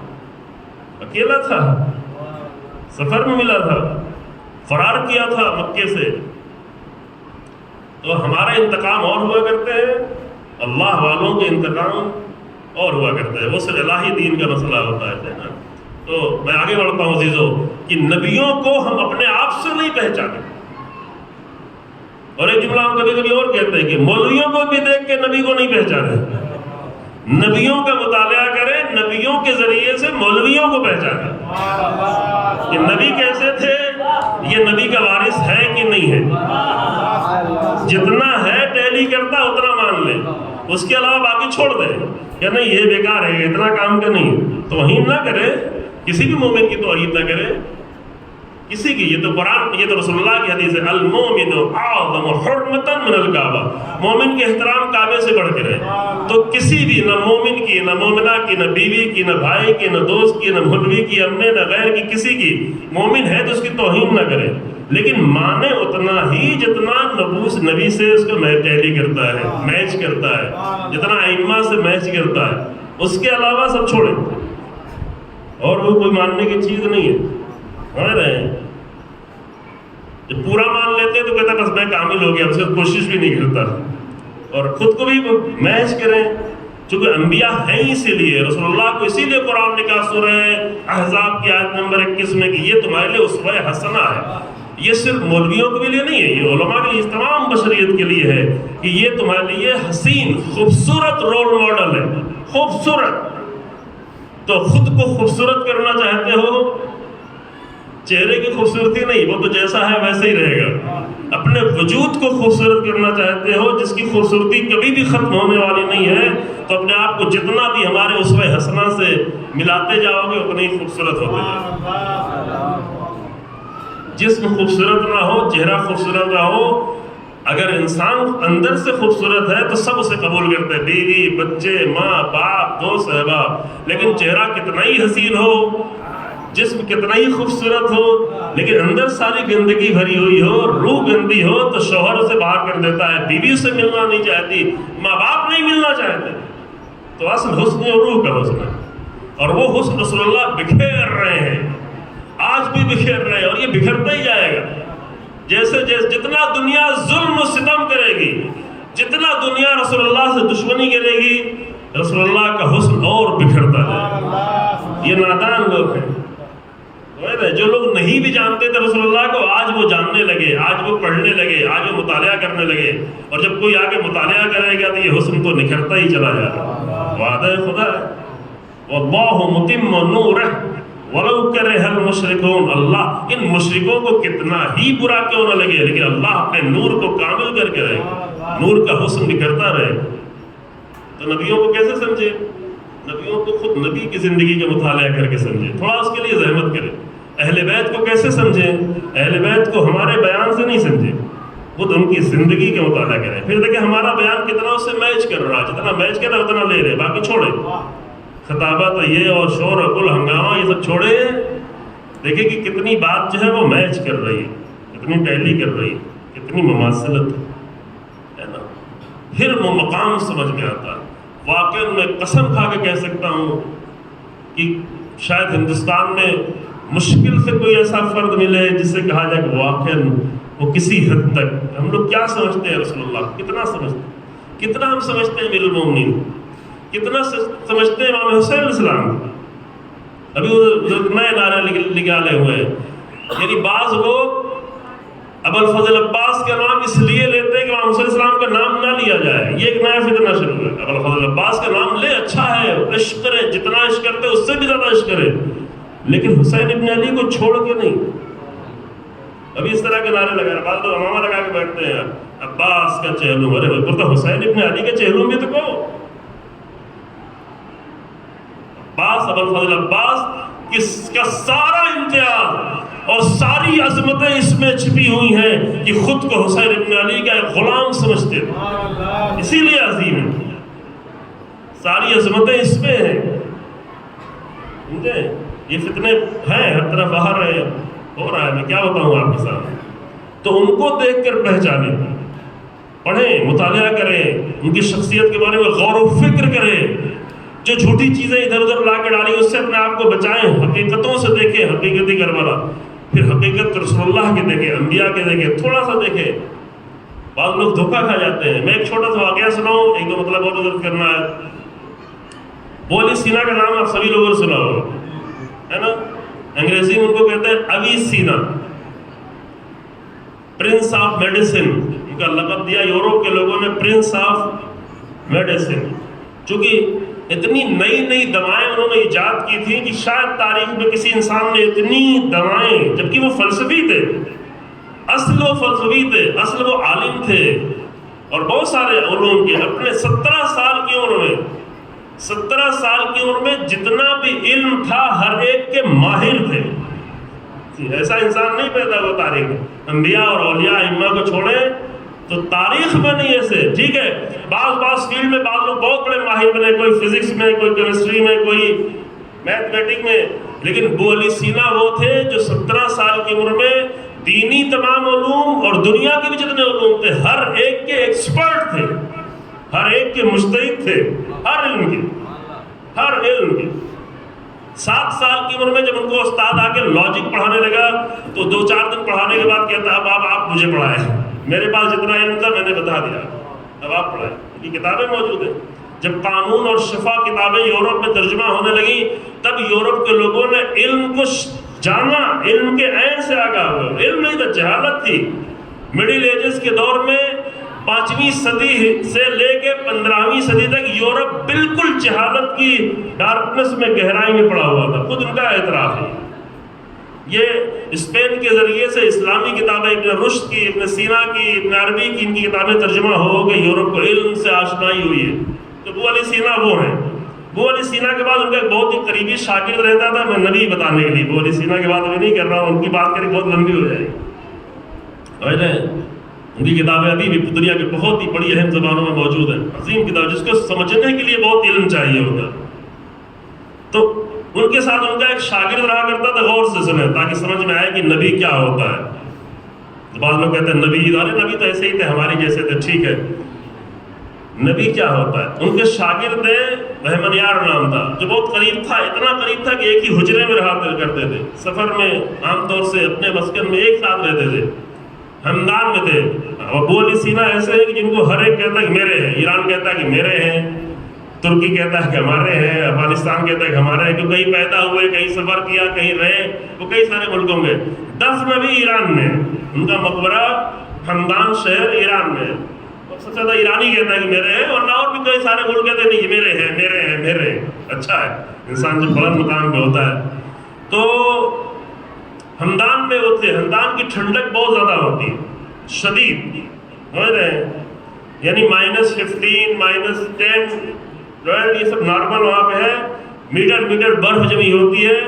اکیلا تھا، سفر میں ملا تھا، فرار کیا تھا مکے سے. تو ہمارے انتقام اور ہوا کرتے ہیں، اللہ والوں کے انتقام اور ہوا کرتے ہیں. وہ صرف الہی دین کا مسئلہ ہوتا ہے نا. تو میں آگے بڑھتا ہوں عزیزو کہ نبیوں کو ہم اپنے آپ سے نہیں پہچانے. اور ایک جملہ ہم کبھی کبھی اور کہتے ہیں کہ مولویوں کو بھی دیکھ کے نبی کو نہیں پہچانے. نبیوں کا مطالعہ کریں، نبیوں کے ذریعے سے مولویوں کو پہچانے کہ نبی کیسے تھے، یہ نبی کا وارث ہے کہ نہیں ہے. جتنا ہے ٹیلی کرتا اتنا مان لے، اس کے علاوہ باقی چھوڑ دے کہ نہیں یہ بیکار ہے، اتنا کام کا نہیں. توہین نہ کرے، کسی بھی مومن کی توہین نہ کرے، کسی کی. یہ تو قرآن، یہ تو رسول اللہ کی حدیث ہے، المومن اعظم حرمتا من الکعبہ. مومن کے احترام کعبے سے بڑھ کے رہے. تو کسی بھی، نہ مومن کی، نہ مومنہ کی، نہ بیوی کی، نہ بھائی کی، نہ دوست کی، نہ مولوی کی، اپنے نہ غیر کی، کسی کی. مومن ہے تو اس کی توہین نہ کرے، لیکن مانے اتنا ہی جتنا نبوس نبی سے اس کو ٹیلی کرتا ہے، میچ کرتا ہے، جتنا ائمہ سے میچ کرتا ہے. اس کے علاوہ سب چھوڑیں، اور وہ کوئی ماننے کی چیز نہیں ہے. سمجھ رہے ہیں؟ جب پورا مان لیتے تو کہتا بس میں کامل ہو گیا، اس سے کوشش بھی نہیں کرتا. اور خود کو بھی میچ کریں، چونکہ انبیاء ہیں اسی لیے. رسول اللہ کو اسی لیے قرآن نے کہا سورہ احزاب کی آیت نمبر 21 میں کہ یہ تمہارے لیے اسوہ حسنہ ہے. یہ صرف مولویوں کے لیے نہیں ہے، یہ علماء کے لیے، تمام بشریت کے لیے ہے کہ یہ تمہارے لیے حسین خوبصورت رول ماڈل ہے. خوبصورت. تو خود کو خوبصورت کرنا چاہتے ہو، چہرے کی خوبصورتی نہیں، وہ تو جیسا ہے ویسے ہی رہے گا. اپنے وجود کو خوبصورت کرنا چاہتے ہو جس کی خوبصورتی کبھی بھی ختم ہونے والی نہیں ہے، تو اپنے آپ کو جتنا بھی ہمارے اسوہ حسنہ سے ملاتے جاؤ گے اتنے ہی خوبصورت ہوتے جاؤ. جسم خوبصورت نہ ہو، چہرہ خوبصورت نہ ہو، اگر انسان اندر سے خوبصورت ہے تو سب اسے قبول کرتے ہیں، بیوی، بچے، ماں، باپ، دوست، احباب. لیکن چہرہ کتنا ہی حسین ہو، جسم کتنا ہی خوبصورت ہو، لیکن اندر ساری گندگی بھری ہوئی ہو، روح گندی ہو، تو شوہر اسے باہر کر دیتا ہے، بیوی اسے ملنا نہیں چاہتی، ماں باپ نہیں ملنا چاہتے. تو اصل حسن اور روح کا حسن ہے، اور وہ حسن رسول اللہ بکھیر رہے ہیں، آج بھی بکھیر رہے ہیں، اور یہ بکھرتا ہی جائے گا. جیسے جتنا دنیا ظلم و ستم کرے گی، جتنا دنیا رسول اللہ سے دشمنی کرے گی، رسول اللہ کا حسن اور بکھرتا جائے گا. یہ نادان لوگ ہیں، جو لوگ نہیں بھی جانتے تھے رسول اللہ کو، آج وہ جاننے لگے، آج وہ پڑھنے لگے، آج وہ مطالعہ کرنے لگے. اور جب کوئی آگے مطالعہ کرے گا تو یہ حسن تو نکھرتا ہی چلا جائے گا. وعدہ خدا ہے، واللہ متم نورہ ولو کرہ المشرکون. اللہ ان مشرکوں کو کتنا ہی برا کیوں نہ لگے، لیکن اللہ اپنے نور کو کامل کر کے رہے گا، نور کا حسن بکھرتا رہے گا. تو نبیوں کو کیسے سمجھے؟ نبیوں کو خود نبی کی زندگی کا مطالعہ کر کے سمجھے، تھوڑا اس کے لیے زحمت کرے. اہل بیت کو کیسے سمجھیں؟ اہل بیت کو ہمارے بیان سے نہیں سمجھے، خود ان کی زندگی کا مطالعہ کریں. پھر دیکھیں ہمارا بیان کتنا اس سے میچ کر رہا ہے، جتنا میچ کر رہا ہے اتنا لے رہے، باقی چھوڑے. خطابت یہ اور شور اور کل ہنگامہ یہ سب چھوڑے، دیکھیں کہ کتنی بات جو ہے وہ میچ کر رہی ہے، کتنی ٹیلی کر رہی ہے، کتنی مماثلت ہے نا، پھر وہ مقام سمجھ میں آتا ہے۔ واقعی میں قسم کھا کے کہہ سکتا ہوں کہ شاید ہندوستان میں مشکل سے کوئی ایسا فرد ملے جس سے کہا جائے کہ واقعی وہ کسی حد تک، ہم لوگ کیا سمجھتے ہیں رسول اللہ، کتنا سمجھتے ہیں، کتنا ہم سمجھتے ہیں امیر المومنین، کتنا سمجھتے ہیں امام حسین علیہ السلام، ابھی وہ نئے نعرے نکالے ہوئے ہیں۔ یعنی بعض لوگ ابو الفضل عباس کا نام اس لیے لیتے ہیں کہ امام حسین علیہ السلام کا نام نہ لیا جائے، یہ ایک نیا فتنہ شروع ہے۔ ابو الفضل عباس کا نام لے، اچھا ہے، عشق کرے، جتنا عشق کرتے اس سے بھی زیادہ عشق کرے، لیکن حسین ابن علی کو چھوڑ کے نہیں۔ ابھی اس طرح کے نعرے لگا رہے، بعض لوگ امامہ لگا کے بیٹھتے ہیں، عباس کا چہلم، ارے بھائی تو حسین ابن علی کا چہلم بھی تو کہو۔ عباس، ابو الفضل عباس کا سارا امتیاز اور ساری عظمتیں اس میں چھپی ہوئی ہیں کہ خود کو حسین ابن علی کا ایک غلام سمجھتے تھے، اسی لیے عظیم ہے، ساری عظمتیں اس میں ہیں۔ یہ فتنے ہیں ہر طرف باہر رہے، ہو رہا ہے، میں کیا بتاؤں آپ کے سامنے۔ تو ان کو دیکھ کر پہچانیں، پڑھیں، مطالعہ کریں، ان کی شخصیت کے بارے میں غور و فکر کریں، جو جھوٹی چیزیں ادھر ادھر لا کے ڈالی اس سے اپنے آپ کو بچائیں، حقیقتوں سے دیکھیں، حقیقتی کربلا، پھر حقیقت رسول اللہ کے دیکھیں، انبیاء کے دیکھیں، تھوڑا سا دیکھیں۔ بعض لوگ دھوکہ کھا جاتے ہیں۔ میں ایک چھوٹا سا واقعہ سناؤں، ایک دو مطلب بہت عزت کرنا ہے۔ ابو علی سینا کا نام آپ سبھی لوگوں نے سنا ہوگا، ہے نا، انگریزی میں ان کو کہتے ہیں ابی سینا، پرنس آف میڈیسن، ان کا لقب دیا یورپ کے لوگوں نے، پرنس آف میڈیسن، چونکہ اتنی نئی نئی دوائیں انہوں نے ایجاد کی تھی کہ شاید تاریخ میں کسی انسان نے اتنی دوائیں، جبکہ وہ فلسفی تھے، اصل وہ فلسفی تھے، اصل وہ عالم تھے، اور بہت سارے علوم کے، اپنے 17 سال کی عمر میں، 17 سال کی عمر میں جتنا بھی علم تھا ہر ایک کے ماہر تھے۔ ایسا انسان نہیں پیدا ہوا تاریخ میں، انبیاء اور اولیاء ائمہ کو چھوڑیں تو تاریخ میں نہیں ایسے، ٹھیک ہے، بعض فیلڈ میں بعض لوگ بہت بڑے ماہر بنے، کوئی فزکس میں، کوئی کیمسٹری میں، کوئی میتھمیٹک میں، لیکن ابو علی سینا وہ تھے جو 17 سال کی عمر میں دینی تمام علوم اور دنیا کے بھی جتنے علوم تھے ہر ایک کے ایکسپرٹ تھے، ہر ایک کے مجتہد تھے، ہر علم کے۔ 7 سال کی عمر میں جب ان کو استاد آ کے لاجک پڑھانے لگا تو 2-4 دن پڑھانے کے بعد کہتا اب آپ مجھے پڑھائیں، میرے پاس جتنا علم تھا میں نے بتا دیا، اب آپ پڑھائیں۔ ان کی کتابیں موجود ہیں۔ جب قانون اور شفا کتابیں یورپ میں ترجمہ ہونے لگی تب یورپ کے لوگوں نے علم کو جانا، علم کے عین سے آگاہ ہوئے۔ علم نہیں تھا، جہالت تھی۔ مڈل ایجز کے دور میں 5ویں صدی سے لے کے 15ویں صدی تک یورپ بالکل جہالت کی ڈارکنس میں، گہرائی میں پڑا ہوا تھا، خود ان کا اعتراف ہے۔ یہ اسپین کے ذریعے سے اسلامی کتابیں، ابن رشد کی، ابن سینا کی، ابن عربی کی، ان کی کتابیں ترجمہ ہو کے یورپ کو علم سے آشنائی ہوئی ہے۔ تو ابو علی سینا وہ ہیں۔ ابو علی سینا کے بعد ان کا ایک بہت ہی قریبی شاگرد رہتا تھا، میں نبی بتانے کے لیے ابو علی سینا کے بعد ابھی نہیں کر رہا ہوں، ان کی بات کریں بہت لمبی ہو جائے گی۔ ان کی کتابیں ابھی بھی دنیا کی بہت ہی بڑی اہم زبانوں میں موجود ہیں، عظیم کتاب جس کو سمجھنے کے لیے بہت علم چاہیے ہوتا ہے۔ تو ان کے ساتھ ان کا ایک شاگرد رہا کرتا تھا، غور سے سنیں تاکہ سمجھ میں آئے کہ نبی کیا ہوتا ہے۔ بعض لوگ کہتے ہیں نبی تو ایسے ہی تھے، ہماری جیسے تھے، ٹھیک ہے، نبی کیا ہوتا ہے؟ ان کے شاگرد نے بہمنیار نام تھا، جو بہت قریب تھا، اتنا قریب تھا کہ ایک ہی حجرے میں رہا کرتے تھے، سفر میں عام طور سے اپنے مسکن میں ایک ساتھ رہتے تھے، ہمدان میں تھے۔ ابو علی سینا ایسے ہیں کہ جن کو ہر ایک کہتا ہے کہ میرے ہیں، ایران کہتا ہے کہ میرے ہیں، ترکی کہتا ہے کہ ہمارے ہیں، افغانستان کہتا ہے کہ ہمارے ہیں، کیوں کہیں پیدا ہوئے، کہیں سفر کیا، کہیں رہے، وہ کئی سارے ملکوں میں، دفن بھی ایران میں، ان کا مقبرہ ہمدان شہر ایران میں۔ سب سے زیادہ ایرانی کہتا ہے کہ میرے ہیں، ورنہ اور بھی کئی سارے ملک کہتے ہیں نہیں میرے ہیں، میرے ہیں، میرے ہیں۔ اچھا ہے انسان جب بلند مقام پہ ہوتا ہے۔ تو ہمدان میں وہ تھے، ہمدان کی ٹھنڈک بہت زیادہ ہوتی ہے، شدید، سمجھ رہے ہیں، یعنی -15 -10 12 یہ سب نارمل وہاں پہ ہے، میٹر برف جمی ہوتی ہے،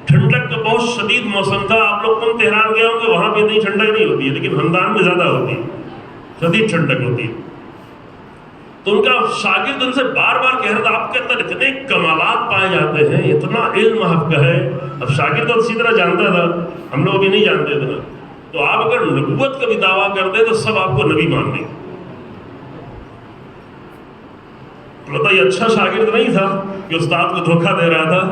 ٹھنڈک کا بہت شدید موسم تھا۔ آپ لوگ کم تہران گئے ہوں گے، وہاں پہ اتنی ٹھنڈک نہیں ہوتی ہے، لیکن ہمدان میں زیادہ ہوتی ہے، شدید ٹھنڈک ہوتی ہے۔ تو ان کا شاگرد ان سے بار بار کہہ رہا تھا آپ کے اندر اتنے کمالات پائے جاتے ہیں، اتنا علم آپ کا ہے، اب شاگرد تو اسی طرح جانتا تھا، ہم لوگ بھی نہیں جانتے تھے نا. تو آپ اگر نبوت کا بھی دعویٰ کرتے تو سب آپ کو نبی مان لیں. تو یہ اچھا شاگرد نہیں تھا کہ استاد کو دھوکہ دے رہا تھا.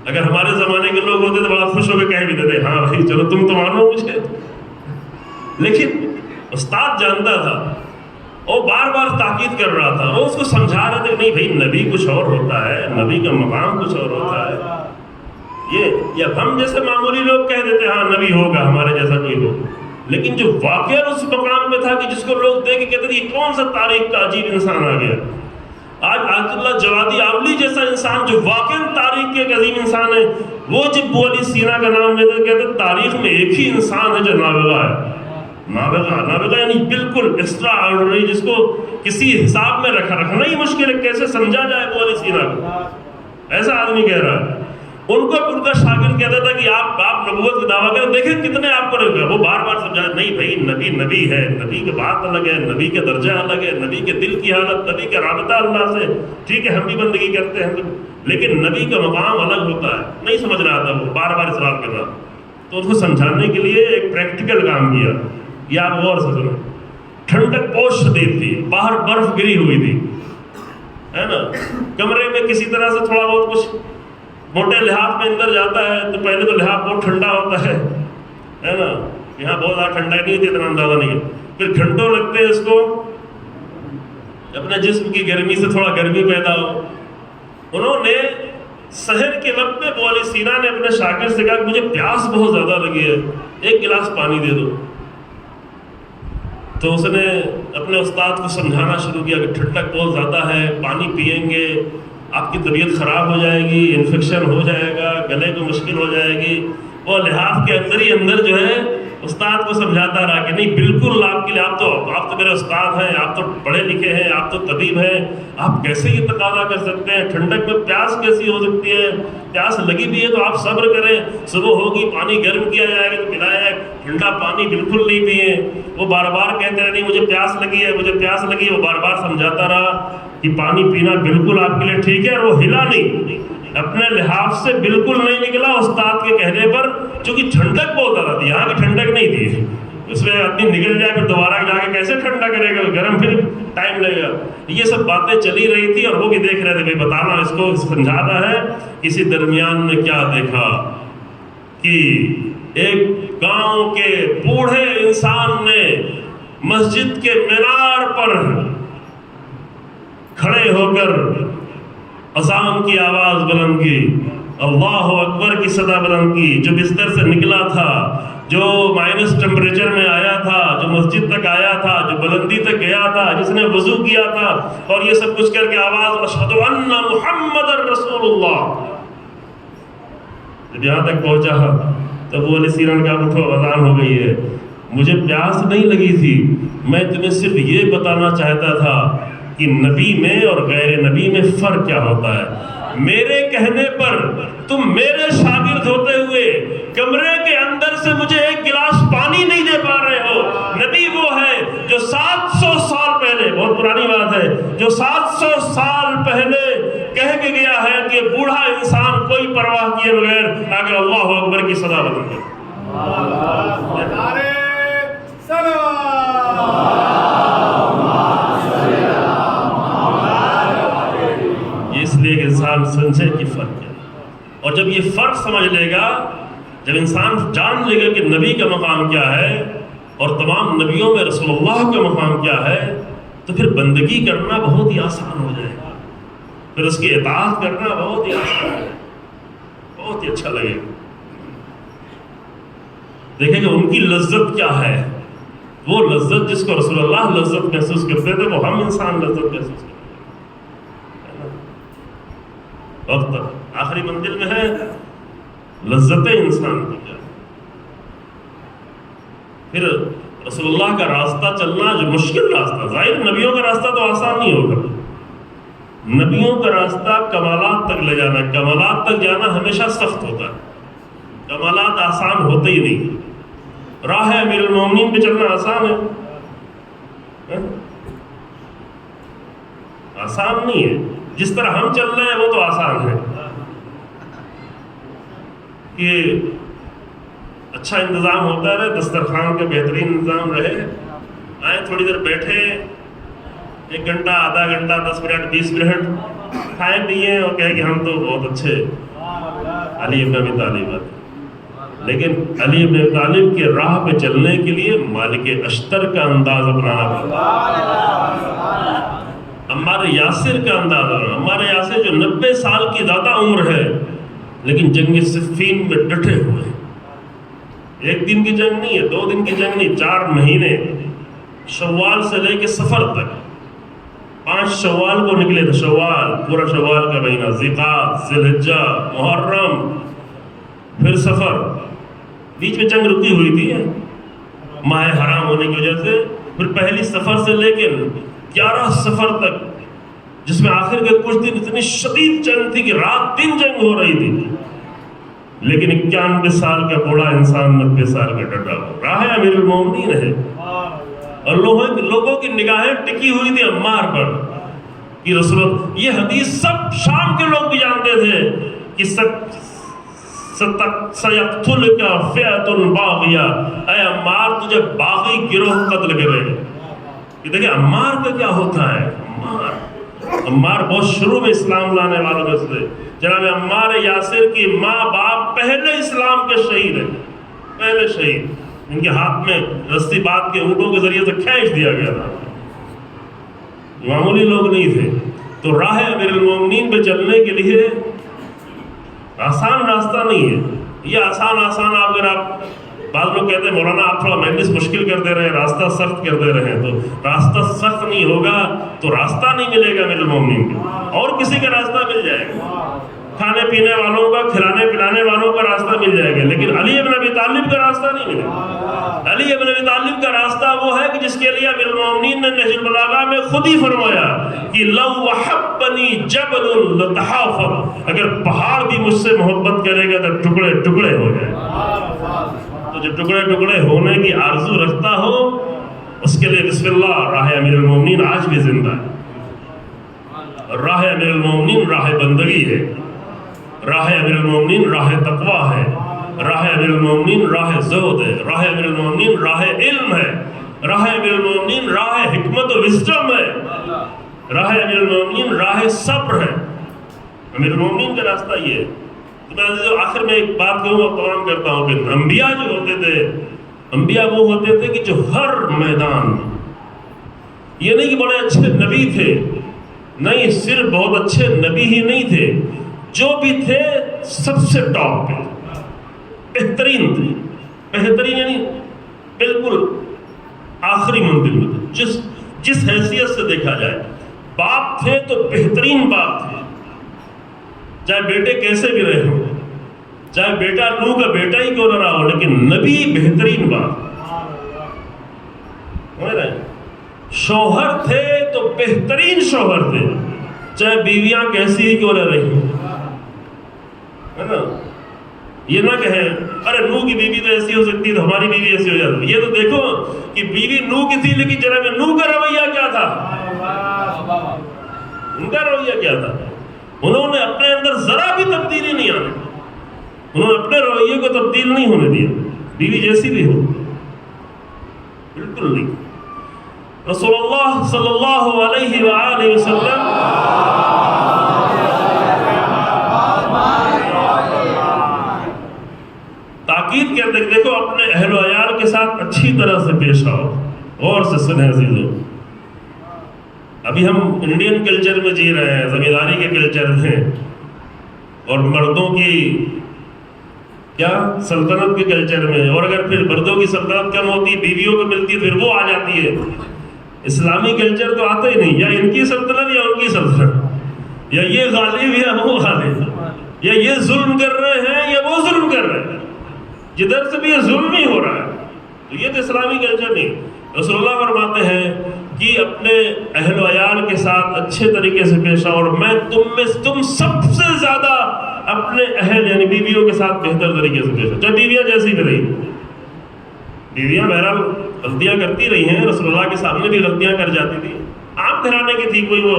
اگر ہمارے زمانے کے لوگ ہوتے تو بڑا خوش ہو کے کہہ بھی دیتے ہاں بھائی چلو تم تو مانو مجھے. لیکن استاد جانتا تھا، وہ بار بار تاکید کر رہا تھا، وہ اس کو سمجھا رہے تھے نہیں بھائی نبی کچھ اور ہوتا ہے، نبی کا مقام کچھ اور ہوتا ہے. یہ ہم جیسے معمولی لوگ کہہ دیتے ہاں نبی ہوگا ہمارے جیسا کوئی ہو، لیکن جو واقعہ اس مقام میں تھا کہ جس کو لوگ دیکھ کے کہتے تھے یہ کون سا تاریخ کا عجیب انسان آ گیا. آج آیت اللہ جوادی آولی جیسا انسان جو واقعا تاریخ کے ایک عظیم انسان ہے، وہ جب ابو علی سینا کا نام لیتے کہتے تاریخ میں ایک ہی انسان ہے جو نابغہ ہے. نابغہ یعنی بالکل ایکسٹرا آرڈنری، جس کو کسی حساب میں رکھنا ہی مشکل ہے. کیسے سمجھا جائے ابو علی سینا کو؟ ایسا آدمی کہہ رہا ہے. ان کو ان کا شاگرد کہتا تھا کہ آپ نبوت کا دعویٰ کریں، دیکھیں کتنے آپ کو رہے گا. وہ بار بار سمجھا نہیں بھائی نبی ہے، نبی کی بات الگ ہے، نبی کے درجہ الگ ہے، نبی کے دل کی حالت، نبی کا رابطہ اللہ سے. ٹھیک ہے ہم بھی بندگی کرتے ہیں لیکن نبی کا مقام الگ ہوتا ہے. نہیں سمجھ رہا تھا، وہ بار بار اصرار کر رہا. تو اس کو سمجھانے کے لیے ایک پریکٹیکل کام کیا. یہ آپ غور سے سنیں. ٹھنڈک بہت شدید تھی، باہر برف گری ہوئی تھی، ہے نا. کمرے میں کسی طرح سے تھوڑا بہت کچھ موٹے لحاف میں اندر جاتا ہے تو پہلے تو لحاف بہت ٹھنڈا ہوتا ہے نا. یہاں بہت زیادہ ٹھنڈا نہیں ہوتی، اتنا اندازہ نہیں ہے. پھر گھنٹوں لگتے ہیں اس کو اپنے جسم کی گرمی سے تھوڑا گرمی پیدا ہو. انہوں نے سحر کے وقت میں ابو علی سینا نے اپنے شاگرد سے کہا کہ مجھے پیاس بہت زیادہ لگی ہے، ایک گلاس پانی دے دو. تو اس نے اپنے استاد کو سمجھانا شروع کیا کہ ٹھنڈک بہت زیادہ ہے، پانی پئیں گے آپ کی طبیعت خراب ہو جائے گی، انفیکشن ہو جائے گا، گلے کو مشکل ہو جائے گی. وہ لحاف کے اندر ہی اندر جو ہے استاد کو سمجھاتا رہا کہ نہیں بالکل آپ کے لیے، آپ تو میرے استاد ہیں، آپ تو پڑھے لکھے ہیں، آپ تو طبیب ہیں، آپ کیسے یہ تقاضا کر سکتے ہیں؟ ٹھنڈک میں پیاس کیسی ہو سکتی ہے؟ پیاس لگی بھی ہے تو آپ صبر کریں، صبح ہوگی پانی گرم کیا جائے گا تو پلایا جائے، ٹھنڈا پانی بالکل نہیں پئیں. وہ بار بار کہتے رہے نہیں مجھے پیاس لگی ہے، مجھے پیاس لگی ہے. وہ بار بار سمجھاتا رہا کہ پانی پینا بالکل آپ کے لیے ٹھیک ہے. اور وہ ہلا نہیں، اپنے لحاف سے بالکل نہیں نکلا استاد کے کہنے پر، چونکہ ٹھنڈک بہت زیادہ تھی، یہاں کی ٹھنڈک نہیں تھی. اس میں آدمی نکل جائے پھر دوبارہ جا کے کیسے ٹھنڈا کرے گا، گرم پھر ٹائم لگے گا. یہ سب باتیں چلی رہی تھی اور وہ بھی دیکھ رہے تھے بھائی بتانا اس کو سمجھاتا ہے. اسی درمیان میں کیا دیکھا کہ ایک گاؤں کے بوڑھے انسان نے مسجد کے مینار پر کھڑے ہو کر اذان کی آواز بلند کی، اللہ اکبر کی صدا بلند کی. جو بستر سے نکلا تھا، جو مائنس ٹیمپریچر میں آیا تھا، جو مسجد تک آیا تھا، جو بلندی تک گیا تھا، جس نے وضو کیا تھا اور یہ سب کچھ کر کے آواز اشہد ان محمد رسول اللہ. جب یہاں تک پہنچا تو ابو علی سینا نے کہا اٹھو اذان ہو گئی ہے. مجھے پیاس نہیں لگی تھی، میں تمہیں صرف یہ بتانا چاہتا تھا کہ نبی میں اور غیر نبی میں فرق کیا ہوتا ہے. میرے کہنے پر تم میرے شاگرد ہوتے ہوئے کمرے کے اندر سے مجھے ایک گلاس پانی نہیں دے پا رہے ہو. نبی وہ ہے جو 700 سال پہلے، بہت پرانی بات ہے، جو 700 سال پہلے کہہ کے گیا ہے کہ بوڑھا انسان کوئی پرواہ کیے بغیر اگر اللہ اکبر کی صدا بلند کرے. اس لیے کہ انسان سمجھے کہ فرق ہے. اور جب یہ فرق سمجھ لے گا، جب انسان جان لے گا کہ نبی کا مقام کیا ہے اور تمام نبیوں میں رسول اللہ کا مقام کیا ہے، تو پھر بندگی کرنا بہت ہی آسان ہو جائے گا، پھر اس کی اطاعت کرنا بہت ہی آسان ہے، بہت ہی اچھا لگے گا. دیکھیں کہ ان کی لذت کیا ہے. وہ لذت جس کو رسول اللہ لذت محسوس کرتے تھے وہ ہم انسان لذت محسوس کرتے ہیں. وقت آخری منزل میں ہے، لذتیں انسان کی جائے. پھر رسول اللہ کا راستہ چلنا جو مشکل راستہ، ظاہر نبیوں کا راستہ تو آسان نہیں ہوگا. نبیوں کا راستہ کمالات تک لے جانا، کمالات تک جانا ہمیشہ سخت ہوتا ہے، کمالات آسان ہوتے ہی نہیں. راہ امیر المومنین پہ چلنا آسان ہے؟ آسان نہیں ہے. جس طرح ہم چل رہے ہیں وہ تو آسان ہے. کہ اچھا انتظام ہوتا رہے، دسترخوان کا بہترین انتظام رہے، آئے تھوڑی دیر بیٹھے، 1 گھنٹہ، آدھا گھنٹہ، 10 منٹ، 20 منٹ کھائے پیے اور کہے کہ ہم تو بہت اچھے علی بن ابی طالب ہیں. لیکن علی بن ابی طالب کے راہ پہ چلنے کے لیے مالک اشتر کا انداز اپنانا پڑتا، عمار یاسر کا انداز اپنانا. عمار یاسر جو 90 سال کی زیادہ عمر ہے لیکن جنگ صفین میں ڈٹے ہوئے ہیں. 1 دن کی جنگ نہیں ہے، 2 دن کی جنگ نہیں، 4 مہینے، شوال سے لے کے سفر تک. 5 شوال کو نکلے تھے، شوال پورا شوال کا مہینہ، ذیقعدہ، ذی الحجہ، محرم، پھر سفر. بیچ میں جنگ رکی ہوئی تھی ماہ حرام ہونے کی وجہ سے. پھر پہلی سفر سے لے کے 11 سفر تک، جس میں آخر کے کچھ دن اتنی شدید جنگ تھی کہ رات دن جنگ ہو رہی تھی. لیکن 91 سال کا بوڑھا انسان 90 سال کا ڈٹا ہو. راہ امیر المومنین ہے، اور لوگوں کی نگاہیں ٹکی ہوئی تھی عمار پر کہ رسول. یہ حدیث سب شام کے لوگ بھی جانتے تھے کہ سَيَقْتُلُكَ فِئَةٌ بَاغِيَةٌ، اے عمار تجھے باغی گروہ قتل کرے گا. کہ دیکھیں عمار کا کیا ہوتا ہے. عمار بہت شروع میں اسلام لانے والوں میں سے. جناب عمار یاسر کی ماں باپ پہلے اسلام کے شہید ہیں، پہلے شہید. ان کے ہاتھ میں رسی باندھ کے اونٹوں کے ذریعے سے کھینچ دیا گیا تھا، معمولی لوگ نہیں تھے. تو راہ امیر المومنین پہ چلنے کے لیے آسان راستہ نہیں ہے. یہ آسان اگر آپ، بعض لوگ کہتے ہیں مولانا آپ تھوڑا مہندس مشکل کر دے رہے ہیں، راستہ سخت کر دے رہے ہیں. تو راستہ سخت نہیں ہوگا تو راستہ نہیں ملے گا امیر المومنین کا، اور کسی کا راستہ مل جائے گا. کھانے پینے والوں کا، کھلانے پلانے والوں کا راستہ مل جائے گا، لیکن علی بن ابی طالب کا راستہ نہیں ملے گا. علی بن ابی طالب کا راستہ وہ ہے کہ جس کے لیے امیر المومنین نے نہج البلاغہ میں خود ہی فرمایا کہ لو احبنی جبل لتحافر، اگر پہاڑ بھی مجھ سے محبت کرے گا تو ٹکڑے ٹکڑے ہو جائے. تو جو ٹکڑے ٹکڑے ہونے کی آرزو رکھتا ہو اس کے لیے بسم اللہ. راہ امیر المومنین آج بھی زندہ ہے. راہ امیر المومنین راہ بندگی ہے، راہ امیر المومنین راہ تقویٰ ہے، راہ امیر المومنین راہ زہد ہے، راہ امیر المومنین راہ علم ہے، راہ امیر المومنین راہ حکمت و وزڈم ہے، راہ امیر المومنین راہ صبر ہے. امیر المومنین کا راستہ یہ ہے. تو میں آخر میں ایک بات کہوں اور تمام کرتا ہوں کہ انبیاء جو ہوتے تھے، انبیاء وہ ہوتے تھے کہ جو ہر میدان، یہ نہیں کہ بڑے اچھے نبی تھے، نہیں، صرف بہت اچھے نبی ہی نہیں تھے، جو بھی تھے سب سے ٹاپ پہ بہترین تھے. بہترین یعنی بالکل آخری منزل میں تھے. جس حیثیت سے دیکھا جائے، باپ تھے تو بہترین باپ تھے، چاہے بیٹے کیسے بھی رہے ہوں، چاہے بیٹا نوح کا بیٹا ہی کیوں نہ رہا ہو، لیکن نبی بہترین باپ. شوہر تھے تو بہترین شوہر تھے، چاہے بیویاں کیسی ہی کیوں نہ رہی ہوں. ہے نا، یہ نہ کہیں ارے نوح کی بیوی تو ایسی ہو سکتی ہے تو ہماری بیوی ایسی ہو جاتی. یہ تو دیکھو کہ بیوی نوح کی تھی لیکن جناب نوح کا رویہ کیا تھا، ان کا رویہ کیا تھا. انہوں نے اپنے اندر ذرا بھی تبدیلی نہیں آنے دی، انہوں نے اپنے رویے کو تبدیل نہیں ہونے دیا، بیوی جیسی بھی ہو، بالکل نہیں. رسول اللہ صلی اللہ علیہ وآلہ وسلم تاکید کرتے ہیں دیکھو اپنے اہل و عیال کے ساتھ اچھی طرح سے پیش آؤ. اور سے سنیں عزیزو، ابھی ہم انڈین کلچر میں جی رہے ہیں، زمینداری کے کلچر میں، اور مردوں کی کیا سلطنت کے کلچر میں. اور اگر پھر مردوں کی سلطنت کم ہوتی، بیویوں کو ملتی، پھر وہ آ جاتی ہے. اسلامی کلچر تو آتا ہی نہیں، یا ان کی سلطنت یا ان کی سلطنت، یا یہ غالب یا وہ غالب، یا یہ ظلم کر رہے ہیں یا وہ ظلم کر رہے ہیں. جدھر سے بھی یہ ظلم ہی ہو رہا ہے، تو یہ تو اسلامی کلچر نہیں. رسول اللہ فرماتے ہیں کہ اپنے اہل و عیال کے ساتھ اچھے طریقے سے پیش آؤ، اور میں تم سب سے زیادہ اپنے اہل یعنی بیویوں کے ساتھ بہتر طریقے سے پیش آؤ. چاہے بیویاں جیسی بھی رہی، بیویاں بہرحال غلطیاں کرتی رہی ہیں، رسول اللہ کے سامنے بھی غلطیاں کر جاتی تھی، عام گھرانے کی تھی، کوئی وہ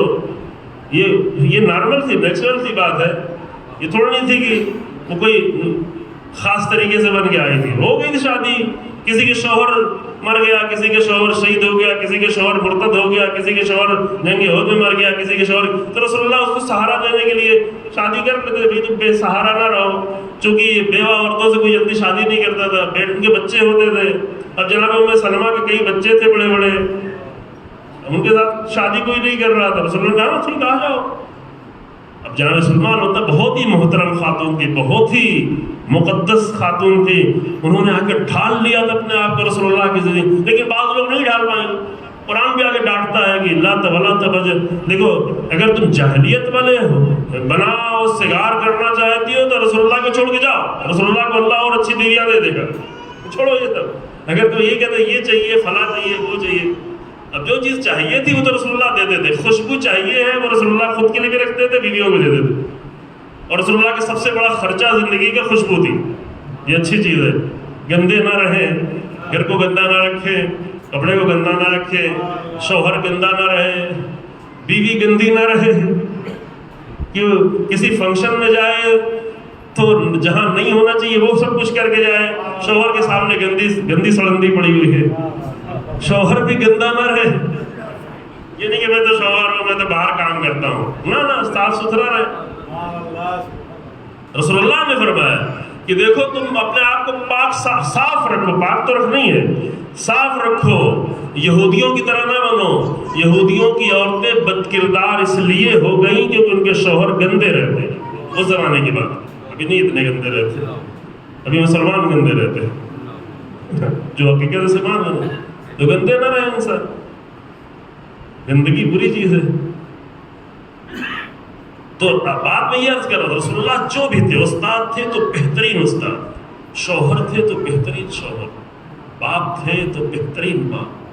یہ نارمل سی نیچرل سی بات ہے. یہ تھوڑا نہیں تھی کہ وہ کوئی خاص طریقے سے بن کے آئی تھی. ہو گئی تھی شادی, کسی کے شوہر مر گیا, کسی کے شوہر شہید ہو گیا, کسی کے شوہر مرتد ہو گیا, کسی کے شوہر جنگ احد میں مر گیا, کسی کے شوہر, تو رسول اللہ اس کو سہارا دینے کے لیے شادی کر لیتے تھے. تم بے سہارا نہ رہو, چونکہ بیوہ عورتوں سے کوئی جلدی شادی نہیں کرتا تھا, ان کے بچے ہوتے تھے. اب جناب ام سلمہ کے کئی بچے تھے بڑے بڑے, ان کے ساتھ شادی کوئی نہیں کر رہا تھا. رسول اللہ نے کہا ٹھیک آ جاؤ. اب جناب سلمان ہوتا بہت ہی محترم خاتون تھی, بہت ہی مقدس خاتون تھی, انہوں نے آ کے ڈھال لیا تھا اپنے آپ کو رسول اللہ کی زندگی. لیکن بعض لوگ نہیں ڈھال پائیں گے. قرآن بھی آگے ڈانٹتا ہے کہ لا تبذر. دیکھو اگر تم جاہلیت والے ہو بناؤ سگار کرنا چاہتی ہو تو رسول اللہ کو چھوڑ کے جاؤ, رسول اللہ کو اللہ اور اچھی بیویاں دے دے گا, چھوڑو یہ سب. اگر تو یہ کہتے یہ چاہیے فلاں چاہیے وہ چاہیے, اب جو چیز چاہیے تھی وہ تو رسول اللہ دے دیتے. خوشبو چاہیے ہے وہ رسول اللہ خود کے لیے بھی رکھتے تھے, بیویوں کو دے دیتے. اور رسول اللہ کا سب سے بڑا خرچہ زندگی کا خوشبو تھی. یہ اچھی چیز ہے, گندے نہ رہیں, گھر کو گندا نہ رکھیں, کپڑے کو گندا نہ رکھیں, شوہر گندا نہ رہے, بیوی گندی نہ رہے. کہ کسی فنکشن میں جائے تو جہاں نہیں ہونا چاہیے وہ سب کچھ کر کے جائے, شوہر کے سامنے گندی سڑندی پڑی ہوئی ہے, شوہر بھی گندا نہ رہے. یہ نہیں کہ میں تو شوہر ہوں, میں تو باہر کام کرتا ہوں, نہ صاف ستھرا رہے. رسول اللہ نے فرمایا کہ دیکھو تم اپنے آپ کو پاک صاف رکھو, پاک تو رکھنا ہی ہے, صاف رکھو. یہودیوں کی طرح نہ بنو. یہودیوں کی عورتیں بد کردار اس لیے ہو گئیں کیونکہ ان کے شوہر گندے رہتے. اس زمانے کی بات, ابھی نہیں اتنے گندے رہتے, ابھی مسلمان گندے رہتے جو حقیقت سے مان لیں تو گندے نہ رہے انسان. گندگی بری چیز ہے. تو بات میں یہ عرض کر رہا تھا, رسول اللہ جو بھی تھے, استاد تھے تو بہترین استاد, شوہر تھے تو بہترین شوہر, باپ تھے تو بہترین باپ,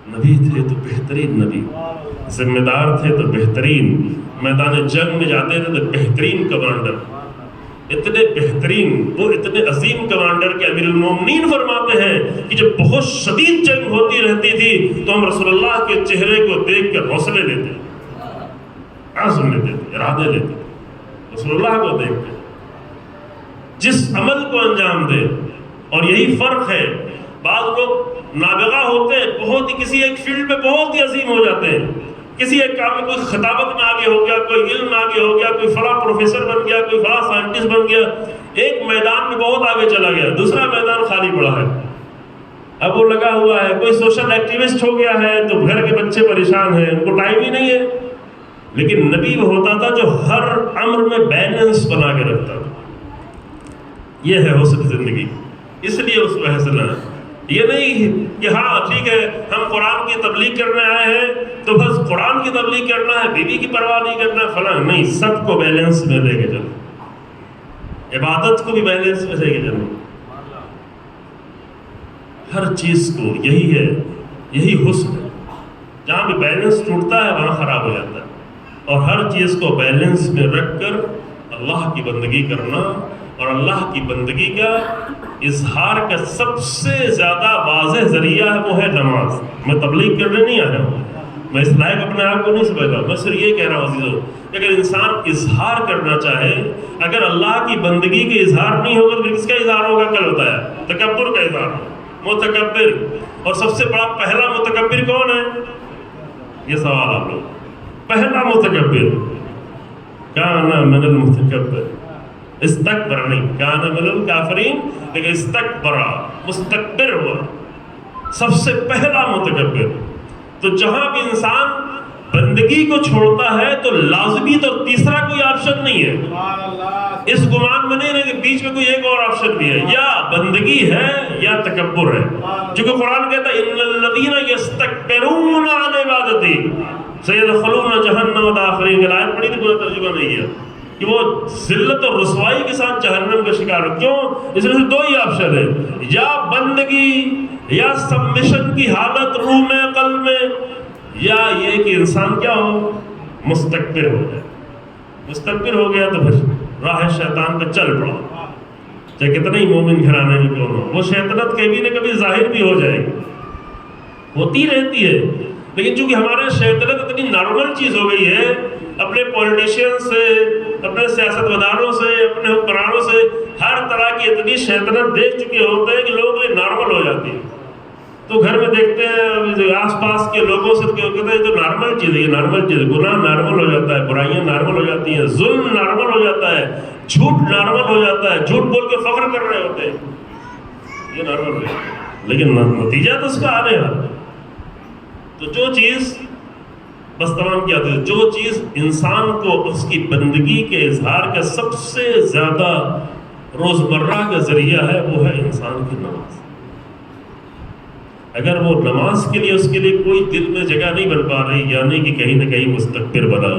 نبی تھے تو بہترین نبی, ذمہ دار تھے تو بہترین, میدان جنگ میں جاتے تھے تو بہترین کمانڈر. اتنے بہترین, وہ اتنے عظیم کمانڈر کہ امیر المومنین فرماتے ہیں کہ جب بہت شدید جنگ ہوتی رہتی تھی تو ہم رسول اللہ کے چہرے کو دیکھ کر حوصلے لیتے, عزم لیتے تھے, ارادے لیتے تھے رسول اللہ کو دیکھ کر, جس عمل کو انجام دے. اور یہی فرق ہے, بعض لوگ نابغہ ہوتے ہیں, بہت ہی کسی ایک فیلڈ میں بہت ہی عظیم ہو جاتے ہیں, کسی ایک کام میں کوئی خطابت میں آگے ہو گیا, کوئی علم میں آگے ہو گیا, کوئی فلاں پروفیسر بن گیا, کوئی فلاں سائنٹسٹ بن گیا, ایک میدان میں بہت آگے چلا گیا, دوسرا میدان خالی پڑا ہے, اب وہ لگا ہوا ہے. کوئی سوشل ایکٹیوسٹ ہو گیا ہے تو گھر کے بچے پریشان ہیں, ان کو ٹائم ہی نہیں ہے. لیکن نبی وہ ہوتا تھا جو ہر امر میں بیلنس بنا کے رکھتا تھا. یہ ہے حسن زندگی. اس لیے اس کو حسن ہے. یہ نہیں کہ ہاں ٹھیک ہے ہم قرآن کی تبلیغ کرنے آئے ہیں تو بس قرآن کی تبلیغ کرنا ہے, بیوی کی پرواہ نہیں کرنا فلاں نہیں. سب کو بیلنس میں لے کے چلو, عبادت کو بھی بیلنس میں لے کے چلو, ہر چیز کو. یہی ہے, یہی حسن ہے. جہاں بھی بیلنس ٹوٹتا ہے وہاں خراب ہو جاتا ہے. اور ہر چیز کو بیلنس میں رکھ کر اللہ کی بندگی کرنا, اور اللہ کی بندگی کا اظہار کا سب سے زیادہ واضح ذریعہ ہے وہ ہے نماز. میں تبلیغ کرنے نہیں آیا ہوں, میں اس لائق اپنے آپ کو نہیں سمجھتا, میں صرف یہ کہہ رہا ہوں عزیزو کہ اگر انسان اظہار کرنا چاہے, اگر اللہ کی بندگی کے اظہار نہیں ہوگا تو کس کا اظہار ہوگا؟ کل ہوتا ہے تکبر کا اظہار, متکبر. اور سب سے بڑا پہلا متکبر کون ہے؟ یہ سوال آپ لوگ. پہلا متکبر کان من المتکبر, استکبر نہیں, کان من الکافرین, لیکن استکبر مستکبر ہوا, سب سے پہلا متکبر. تو جہاں بھی انسان بندگی کو چھوڑتا ہے تو لازمی تو تیسرا کوئی آپشن نہیں ہے. اس گمان میں نہیں ہے کہ بیچ میں کوئی ایک اور آپشن بھی ہے, یا بندگی ہے یا تکبر ہے. جو کہ قرآن کہتا ہے ان الذین یستکبرون عن عبادتی سیدخلون جہنم داخرین. کہ آیت پڑھی تھی, پورا ترجمہ نہیں ہے کہ وہ ذلت اور رسوائی کے ساتھ جہنم کا شکار ہو. کیوں؟ اس میں سے دو ہی آپشن ہے, یا بندگی یا سبمیشن کی حالت روح میں قلب میں, یا یہ کہ انسان کیا ہو؟ مستکبر ہو جائے. مستکبر ہو گیا تو پھر راہ شیطان پہ چل پڑا, چاہے کتنا ہی مومن گھرانے میں کیوں ہو. وہ شیطنت کبھی نہ کبھی ظاہر بھی ہو جائے گی, ہوتی رہتی ہے. لیکن چونکہ ہمارے شیطنت اتنی نارمل چیز ہو گئی ہے، اپنے پولیٹیشین سے، اپنے سیاست مداروں سے، اپنے حکمرانوں سے ہر طرح کی اتنی شیطنت دیکھ چکے ہوتے ہیں کہ لوگ یہ نارمل ہو جاتی ہے. تو گھر میں دیکھتے ہیں آس پاس کے لوگوں سے کہتے ہیں جو نارمل چیز ہے، یہ نارمل چیز ہے، گناہ نارمل ہو جاتا ہے، برائیاں نارمل ہو جاتی ہیں، ظلم نارمل ہو جاتا ہے، جھوٹ نارمل ہو جاتا ہے، جھوٹ بول کے فخر کر رہے ہوتے ہیں، یہ نارمل ہو جاتا ہے. لیکن نتیجہ تو اس کا آنے والا ہے. تو جو چیز بس تمام کیا تھا، جو چیز انسان کو اس کی بندگی کے اظہار کا سب سے زیادہ روزمرہ کا ذریعہ ہے، وہ ہے انسان کی نماز. اگر وہ نماز کے لیے اس کے لیے کوئی دل میں جگہ نہیں بن پا رہی، یعنی کہ کہیں نہ کہیں مستکبر بنا،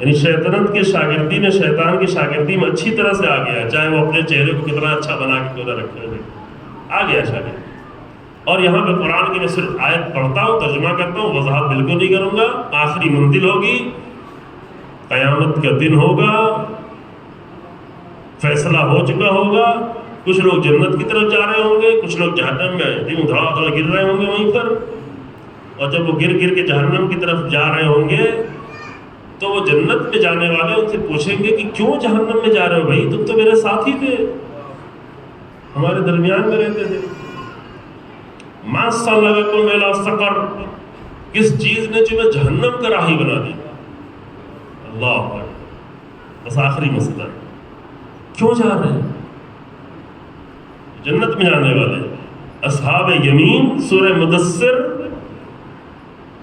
یعنی شیطنت کے شاگردی میں، شیطان کی شاگردی میں اچھی طرح سے آ گیا، چاہے وہ اپنے چہرے کو کتنا اچھا بنا کے کیوں نہ رکھے ہوئے، آ گیا شاگرد. اور یہاں پہ قرآن کی میں صرف آیت پڑھتا ہوں، ترجمہ کرتا ہوں، وضاحت بالکل نہیں کروں گا. آخری منزل ہوگی، قیامت کا دن ہوگا، فیصلہ ہو چکا ہوگا. کچھ لوگ جنت کی طرف جا رہے ہوں گے، کچھ لوگ جہنم میں دھڑا دھڑا گر رہے ہوں گے وہیں پر. اور جب وہ گر گر کے جہنم کی طرف جا رہے ہوں گے تو وہ جنت میں جانے والے ان سے پوچھیں گے کہ کیوں جہنم میں جا رہے ہو بھائی، تم تو میرے ساتھی تھے، ہمارے درمیان میں رہتے تھے. ما سلککم الی سقر، کس چیز نے تمہیں جہنم کا راہی بنا دیا. اللہ اکبر. بس آخری مسئلہ کیوں جا رہے ہیں؟ جنت میں جانے والے اصحاب یمین، سورہ مدثر.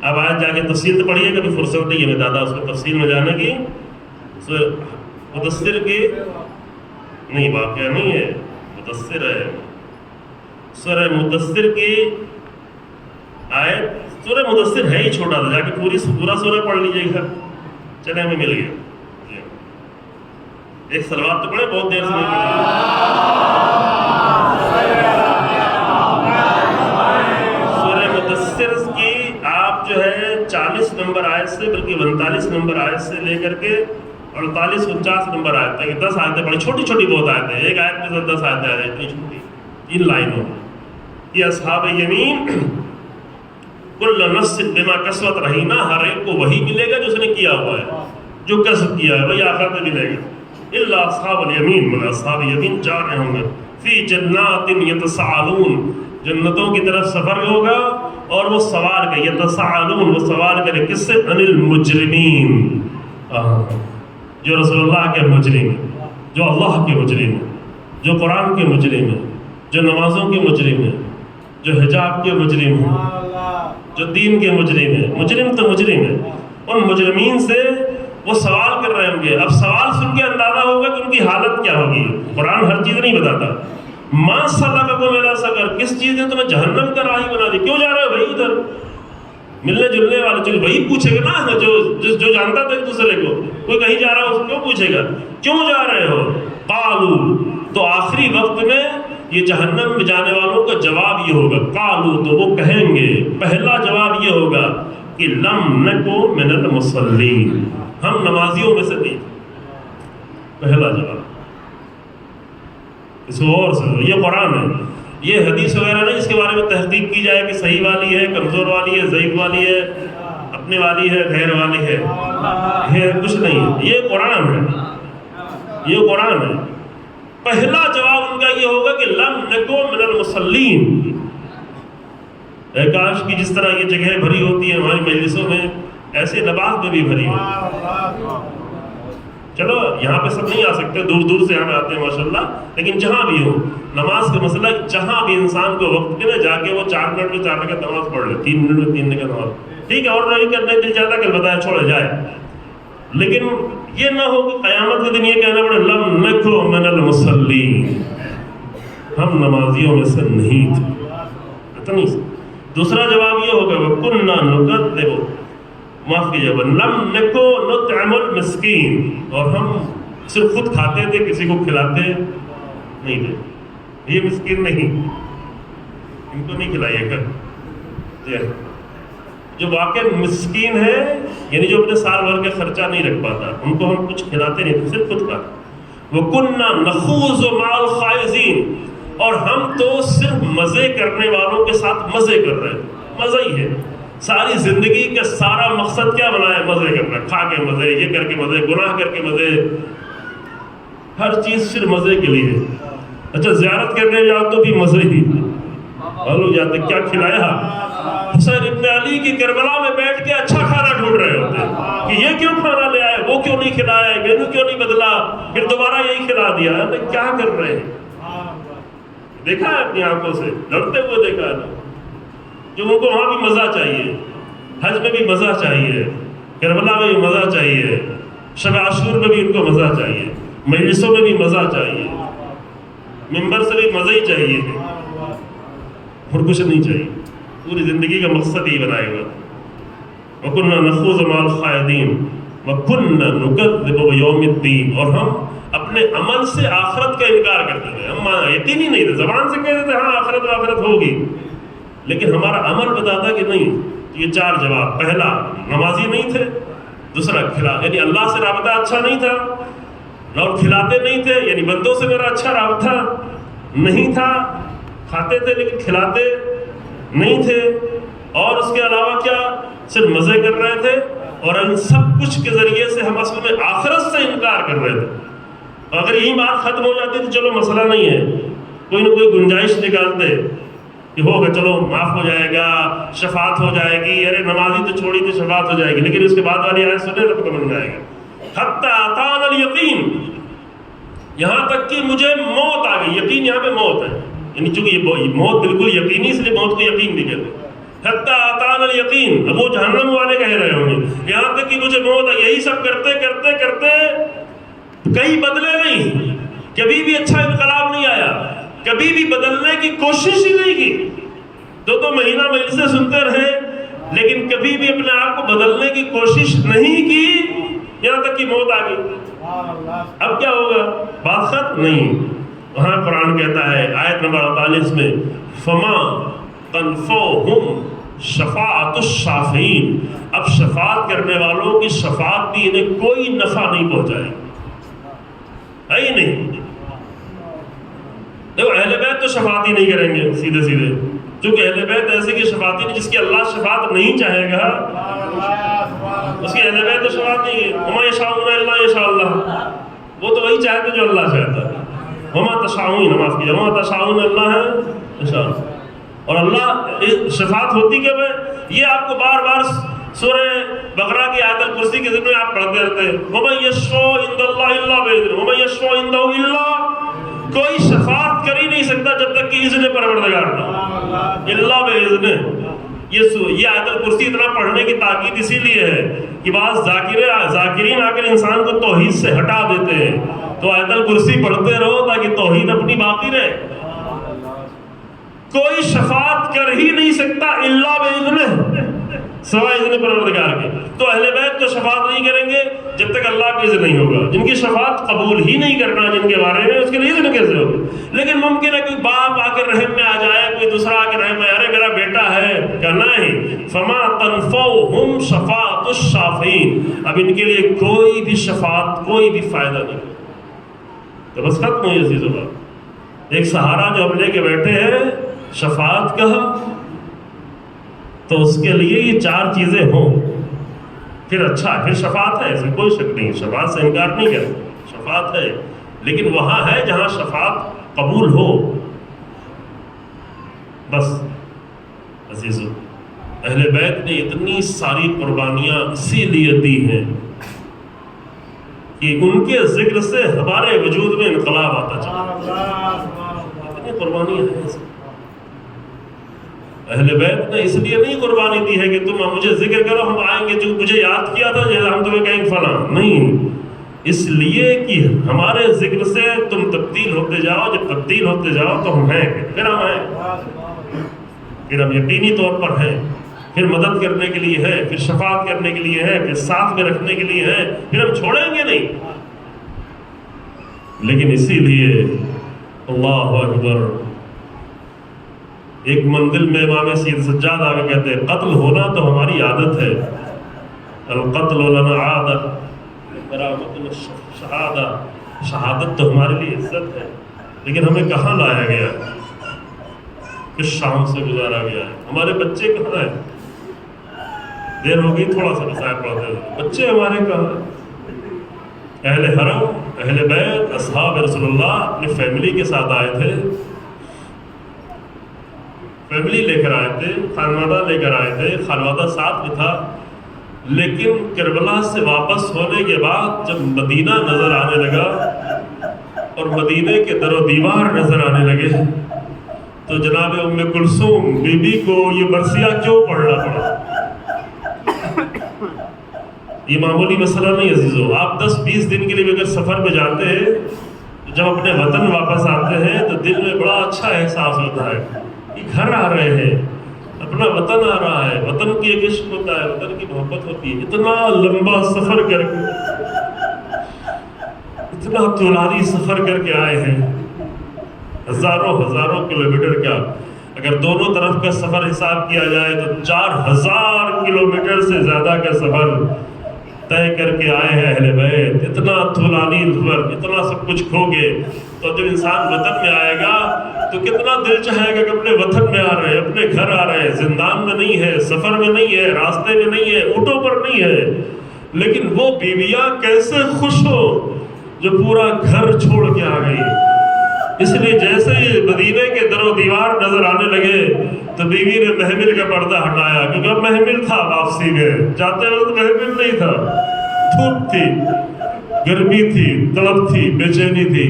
اب آج جا کے تفصیل تو پڑھیے، کبھی فرصت نہیں ہے میں دادا اس کو تفصیل میں جانے کی. سورہ مدثر کی نہیں، واقعہ نہیں ہے، مدثر ہے. سورہ مدثر کی آیت، سورہ مدثر ہے ہی چھوٹا تھا، جا کے پورا سورہ پڑھ لیجیے گا. چلے ہمیں مل گیا. ایک صلوات تو پڑھے، بہت دیر سے نہیں پڑھی. سورہ مدثر کی آپ جو ہے 40 نمبر آیت سے، بلکہ 49 نمبر آیت سے لے کر کے 48-49 نمبر آیت تک 10 آیتیں پڑھی. چھوٹی چھوٹی بہت آیتیں، ایک آیت میں 10 آیتیں آ رہی اتنی چھوٹی، 3 لائنوں. یہ اصحاب یمین، کل نفس بما کسبت رہینہ، ہر ایک کو وہی ملے گا جو اس نے کیا ہوا ہے، جو کسب کیا ہے وہی آخرت میں ملے گا. الا اصحاب الیمین، من اصحاب یمین جا رہے ہوں گے. فی جنات یتساءلون، جنتوں کی طرف سفر ہوگا اور وہ سوال کریں، یتساءلون، وہ سوال کریں کس سے؟ عن المجرمین، جو رسول اللہ کے مجرم ہیں، جو اللہ کے مجرم ہیں، جو قرآن کے مجرم ہیں، جو نمازوں کے مجرم ہیں، جو حجاب کے مجرم ہیں، جو دین کے مجرم ہیں. مجرم تو مجرم ہے. ان مجرمین سے وہ سوال کر رہے ہوں گے. اب سوال سن کے اندازہ ہوگا کہ ان کی حالت کیا ہوگی. قرآن ہر چیز نہیں بتاتا. ما سلککم الی سقر، کس چیز نے تمہیں جہنم کا راہی بنا دی، کیوں جا رہے ہو بھائی ادھر؟ ملنے جلنے والے جو وہی پوچھے گا نا، جو جانتا تھا ایک دوسرے کو. کوئی کہیں جا رہا ہو اس کو کیوں پوچھے گا کیوں جا رہے ہو؟ قالو، تو آخری وقت میں یہ جہنم میں جانے والوں کا جواب یہ ہوگا. قالو، تو وہ کہیں گے، پہلا جواب یہ ہوگا کہ لم نکو من المصلین، ہم نمازیوں میں سے نہیں. پہلا جواب. اس کو اور سے یہ قرآن ہے، یہ حدیث وغیرہ نہیں اس کے بارے میں تحقیق کی جائے کہ صحیح والی ہے، کمزور والی ہے، ضعیف والی ہے، اپنے والی ہے، غیر والی ہے، یہ کچھ نہیں ہے. یہ قرآن ہے، یہ قرآن ہے. پہلا جواب ان کا یہ ہوگا کہ لم نکو من المصلین. اے کاش کی جس طرح یہ جگہیں بھری ہوتی ہیں ہماری مجلسوں میں، ایسے نماز میں بھی بھری ہو. چلو یہاں پہ سب نہیں آ سکتے، دور دور سے یہاں آتے ہیں ماشاءاللہ، لیکن جہاں بھی ہو نماز کا مسئلہ، جہاں بھی انسان کو وقت کے نہ جا کے وہ 4 منٹ میں 4 رکعت نماز پڑھ لے، 3 منٹ میں 3 رکعت نماز، ٹھیک ہے، اور نہیں کرنے دل چاہتا کہ بتایا چھوڑے جائے. لیکن یہ نہ ہو کہ قیامت کے دن یہ کہنا پڑے لم نکو من المصلین، ہم نمازیوں میں سے نہیں تھے. اتنی. دوسرا جواب یہ ہوگا وَكُنَّا نُكَذِّبُ، معاف کیجیے، لم نکو نطعم المسکین، اور ہم صرف خود کھاتے تھے، کسی کو کھلاتے نہیں تھے. یہ مسکین نہیں، ان کو نہیں کھلائیے گا. جو واقع مسکین ہے، یعنی جو اپنے سال بھر کے خرچہ نہیں رکھ پاتا، ان کو ہم کچھ کھلاتے نہیں تھے، صرف خود کھاتے. وَكُنَّا نَخُوضُ مَعَ الْخَائِضِينَ، اور ہم تو صرف مزے کرنے والوں کے ساتھ مزے کر رہے تھے. مزہ ہی ہے، ساری زندگی کا سارا مقصد کیا بنا ہے؟ مزے کرنا، کھا کے مزے، یہ کر کے مزے، گناہ کر کے مزے، ہر چیز صرف مزے کے لیے۔ اچھا زیارت کرنے جاؤ تو بھی مزے ہی، معلوم جاتے کیا کھلایا؟ حسین ابن علی کی کربلا میں بیٹھ کے اچھا کھانا ڈھونڈ رہے ہوتے ہیں کہ یہ کیوں کھانا لے آئے، وہ کیوں نہیں کھلایا، مینو کیوں نہیں بدلا، پھر دوبارہ یہی کھلا دیا۔ کیا کر رہے ہیں؟ دیکھا ہے اپنی آنکھوں سے، لڑتے ہوئے دیکھا ہے، جو ان کو وہاں بھی مزہ چاہیے، حج میں بھی مزہ چاہیے، کربلا میں بھی مزہ چاہیے، شب عاشور میں بھی ان کو مزہ چاہیے، مجلسوں میں بھی مزہ چاہیے، ممبر سے بھی مزہ ہی چاہیے اور کچھ نہیں چاہیے۔ پوری زندگی کا مقصد ہی بنائے گا۔ وَكُنَّا نَخُوضُ مَعَ الْخَائِضِينَ وَكُنَّا نُكَذِّبُ بِيَوْمِ الدِّينِ، اور ہم اپنے عمل سے آخرت کا انکار کرتے تھے، ہم یقین ہی نہیں تھے، زبان سے کہتے تھے ہاں آخرت ہوگی، لیکن ہمارا عمل بتاتا کہ نہیں۔ یہ چار جواب: پہلا نمازی نہیں تھے، دوسرا یعنی اللہ سے رابطہ اچھا نہیں تھا، اور کھلاتے نہیں تھے یعنی بندوں سے میرا اچھا رابطہ نہیں تھا، کھاتے تھے لیکن کھلاتے نہیں تھے، اور اس کے علاوہ کیا صرف مزے کر رہے تھے، اور ان سب کچھ کے ذریعے سے ہم اصل میں آخرت سے انکار کر رہے تھے۔ اگر یہی بات ختم ہو جاتی تو چلو مسئلہ نہیں ہے، کوئی نہ کوئی گنجائش نکالتے کہ ہوگا، چلو معاف ہو جائے گا، شفاعت ہو جائے گی، ارے نمازی تو چھوڑی تو شفاعت ہو جائے گی، لیکن اس کے بعد والی آیت سنے تو پتہ بن جائے گا۔ حتی اتانا الیقین، یہاں تک کہ مجھے موت آ گئی۔ یقین یہاں پہ موت ہے، یعنی چونکہ یہ موت بالکل یقینی، اس لیے موت کو یقین نہیں کہتے۔ حتی اتانا الیقین، اب وہ جہنم والے کہہ رہے ہوں گے یہاں تک کہ مجھے موت آ گئی۔ یہی سب کرتے کرتے کرتے کہیں بدلے نہیں، کبھی بھی اچھا انقلاب نہیں آیا، کبھی بھی بدلنے کی کوشش ہی نہیں کی، 2 مہینہ مجلسیں سنتے رہے لیکن کبھی بھی اپنے آپ کو بدلنے کی کوشش نہیں کی، یہاں تک کہ موت آ گئی۔ اب کیا ہوگا؟ بات ختم نہیں۔ وہاں قرآن کہتا ہے آیت نمبر 48 میں، فما تنفعہم شفاعت الشافعین، اب شفاعت کرنے والوں کی شفاعت بھی انہیں کوئی نفع نہیں پہنچائے، ہے ہی نہیں۔ دیکھو اہل بیت تو شفاعت ہی نہیں کریں گے سیدھے سیدھے، چونکہ اہل بیت ایسے کی شفاعت ہی نہیں، جس کی اللہ شفاعت نہیں چاہے گا اس کی اہل بیت تو شفاعت نہیں ہے۔ وما یشاءون الا یشاء اللہ، وہ تو وہی چاہتے جو اللہ چاہتا ہے۔ وما تشاءون، معاف کیجیے، وما تشاءون اللہ یشاء، اور اللہ شفاعت ہوتی کب ہے؟ یہ آپ کو بار بار سورہ بقرہ کی آیت الکرسی کے ذکر میں آپ پڑھتے رہتے ہیں، ومن یشفع عند اللہ الا باذنہ، ومن یشفع عنده الا، کوئی شفاعت کر ہی نہیں سکتا جب تک کہ اذن پروردگار نہ، الا باذنہ۔ یہ آیت الکرسی اتنا پڑھنے کی تاکید اسی لیے ہے کہ بعض ذاکرین آ کر انسان کو توحید سے ہٹا دیتے ہیں، تو آیت الکرسی پڑھتے رہو تاکہ توحید اپنی باقی رہے۔ کوئی شفاعت کر ہی نہیں سکتا الا باذنہ، سوائے اذن پروردگار کے۔ تو اہل بیت تو شفاعت نہیں کریں گے جب تک اللہ کا اذن نہیں ہوگا، جن کی شفاعت قبول ہی نہیں کرنا جن کے بارے میں، اس کے لیے اذن کیسے ہوگا؟ لیکن ممکن ہے کوئی باپ آ کے رحم میں آ جائے، کوئی دوسرا آ کے رحم میں، ارے میرا بیٹا ہے، کہنا نہیں، فما تنفعہم شفاعت الشافعین، اب ان کے لیے کوئی بھی شفاعت کوئی بھی فائدہ نہیں۔ تو بس ختم ہوئی عزیزو بات، ایک سہارا جو ہم لے کے بیٹھے ہیں شفاعت کا، تو اس کے لیے یہ 4 چیزیں ہوں پھر اچھا، پھر شفاعت ہے، اسے کوئی شک نہیں، شفاعت سے انکار نہیں کریں، شفاعت ہے، لیکن وہاں ہے جہاں شفاعت قبول ہو۔ بس عزیزو، اہل بیت نے اتنی ساری قربانیاں اسی لیے دی ہیں کہ ان کے ذکر سے ہمارے وجود میں انقلاب آتا چلا، اتنی قربانیاں ہیں۔ اہل بیت نے اس لیے نہیں قربانی دی ہے کہ تم مجھے ذکر کرو، ہم آئیں گے، جو مجھے یاد کیا تھا جیسے ہم تمہیں کہیں فلاں، نہیں، اس لیے کہ ہمارے ذکر سے تم تبدیل ہوتے جاؤ، جب تبدیل ہوتے جاؤ تو ہم ہیں، پھر ہم ہیں، پھر ہم یقینی طور پر ہیں، پھر مدد کرنے کے لیے ہے، پھر شفاعت کرنے کے لیے ہے، پھر ساتھ میں رکھنے کے لیے ہے، پھر ہم چھوڑیں گے نہیں۔ لیکن اسی لیے اللہ اکبر، ایک منزل میں امام سید سجاد آگے کہتے ہیں، قتل ہونا تو ہماری عادت ہے، القتل لنا عادت، شہادہ، شہادت تو ہمارے لیے عزت ہے، لیکن ہمیں کہاں لایا گیا ہے؟ کس شام سے گزارا گیا ہے؟ ہمارے بچے کہاں ہیں؟ دیر ہو گئی تھوڑا سا مسائل پڑھتے ہوئے. بچے ہمارے کہاں؟ اہل حرم، اہل بیت، اصحاب رسول اللہ اپنی فیملی کے ساتھ آئے تھے، فیملی لے کر آئے تھے، خانوادہ لے کر آئے تھے، خانوادہ ساتھ میں تھا. لیکن کربلا سے واپس ہونے کے بعد جب مدینہ نظر آنے لگا اور مدینے کے در و دیوار نظر آنے لگے تو جناب ام کلثوم بی بی کو یہ مرثیہ کیوں پڑھنا پڑا؟ یہ معمولی مسئلہ نہیں عزیزو. آپ 10-20 دن کے لیے اگر سفر میں جاتے ہیں تو جب اپنے وطن واپس آتے ہیں تو دل میں بڑا اچھا احساس ہوتا ہے کہ گھر آ رہے ہیں، اپنا وطن آ رہا ہے، وطن کی ایک عشق ہوتا ہے، وطن کی محبت ہوتی ہے. اتنا لمبا سفر کر کے، اتنا طولانی سفر کر کے آئے ہیں، ہزاروں کلومیٹر کا. اگر دونوں طرف کا سفر حساب کیا جائے تو 4000 کلومیٹر سے زیادہ کا سفر طے کر کے آئے ہیں اہل بیت. اتنا طولانی سفر، اتنا سب کچھ کھو گے تو جب انسان وطن میں آئے گا تو کتنا دل چاہے گا کہ اپنے وطن میں آ رہے ہیں، اپنے گھر آ رہے ہیں. زندان میں نہیں ہے، سفر میں نہیں ہے، راستے میں نہیں ہے، اونٹوں پر نہیں ہے. لیکن وہ بیویاں کیسے خوش ہو جو پورا گھر چھوڑ کے آ گئی. اس لیے جیسے ہی مدینے کے در و دیوار نظر آنے لگے تو بیوی نے محمل کا پردہ ہٹایا، کیونکہ اب محمل تھا واپسی میں، جاتے وقت محمل نہیں تھا. دھوپ تھی، گرمی تھی، طلب تھی، بے چینی تھی،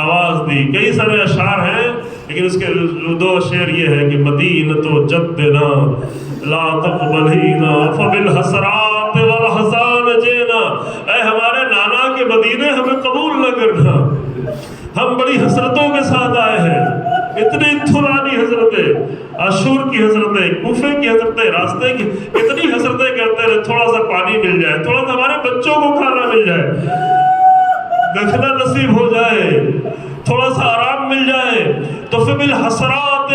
آواز دی. کئی سارے اشعار ہیں لیکن اس کے 2 شعر یہ ہے کہ مدینۃ جدنا لا تقبلھینا فبالحسرات والحزان جینا. اے ہمارے نانا کے مدینے ہمیں قبول نہ کرنا، ہم بڑی حسرتوں کے ساتھ آئے ہیں. اتنی طولانی حسرتیں، عاشور کی حسرتیں، کوفے کی حسرتیں، راستے کی اتنی حسرتیں کرتے رہے. تھوڑا سا پانی مل جائے، تھوڑا سا ہمارے بچوں کو کھانا مل جائے، دیکھنا نصیب ہو جائے، تھوڑا سا آرام مل جائے تو فی بالحسرات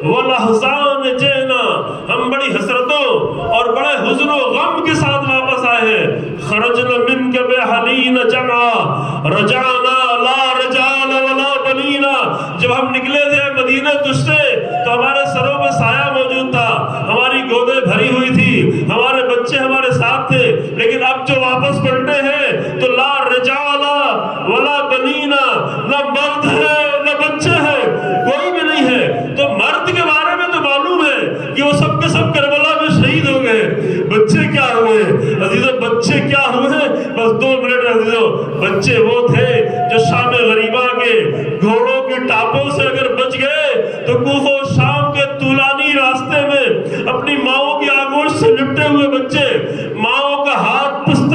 والاحزان جینا. ہم بڑی حسرتوں اور بڑے حزن و غم کے ساتھ واپس آئے ہیں. خرجنا منک بحنین جمعا رجعنا لا رجال ولا بنینا. جب ہم نکلے تھے مدینہ تجھ سے تو ہمارے سروں میں سایہ موجود تھا، ہماری گودیں بھری ہوئی تھی، ہمارے بچے ہمارے ساتھ تھے. لیکن اب جو واپس پلٹے ہیں تو لا رجال ولا بنینا، نہ مرد ہے نہ بچے ہیں، کوئی بھی نہیں ہے. تو مرد کے بارے میں تو معلوم ہے کہ وہ سب کے سب کربلا میں شہید ہو گئے. بچے کیا ہوئے عزیزو؟ بچے کیا ہوئے؟ بس 2 منٹ عزیزو. بچے وہ تھے جو شام غریبہ کے گھوڑوں کی ٹاپوں سے اگر بچ گئے تو کوفہ و شام کے طولانی راستے میں اپنی ماؤں کی آغوش سے لپٹے ہوئے بچے، ماؤں کا ہاتھ پشت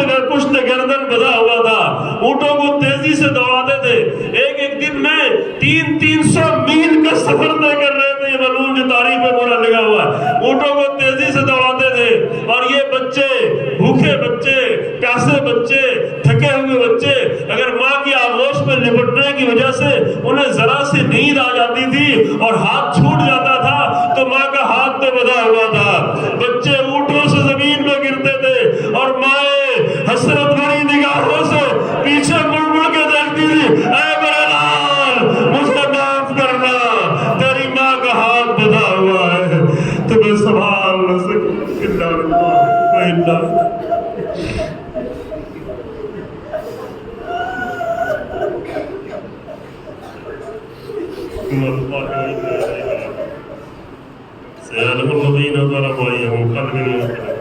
گردن بندھا ہوا تھا، اونٹوں کو تیزی سے دوڑاتے تھے. ایک دن میں 300 میل کا سفر طے کر رہے تھے. یہ معلوم جو تاریخ میں پورا لگا ہوا ہے، اونٹوں کو تیزی سے دوڑاتے تھے. اور یہ بچے، بھوکے بچے، پیاسے بچے، تھکے ہوئے بچے، اگر ماں کی آغوش میں لپٹنے کی وجہ سے انہیں ذرا سی نیند آ جاتی تھی اور ہاتھ چھوٹ جاتا تھا تو ماں کا ہاتھ تو بندھا ہوا تھا. بچے اونٹوں سے زمین میں گرتے تھے اور مائیں حسرت بھری نگاہوں سے پیچھے مڑ کے دیکھتی تھی، اے میرے لال مجھے معاف کرنا، تیری ماں کا ہاتھ بندھا ہوا ہے، تمہیں سنبھال نہ سکوں. سيعلم الذين ظلموا أي منقلب ينقلبون.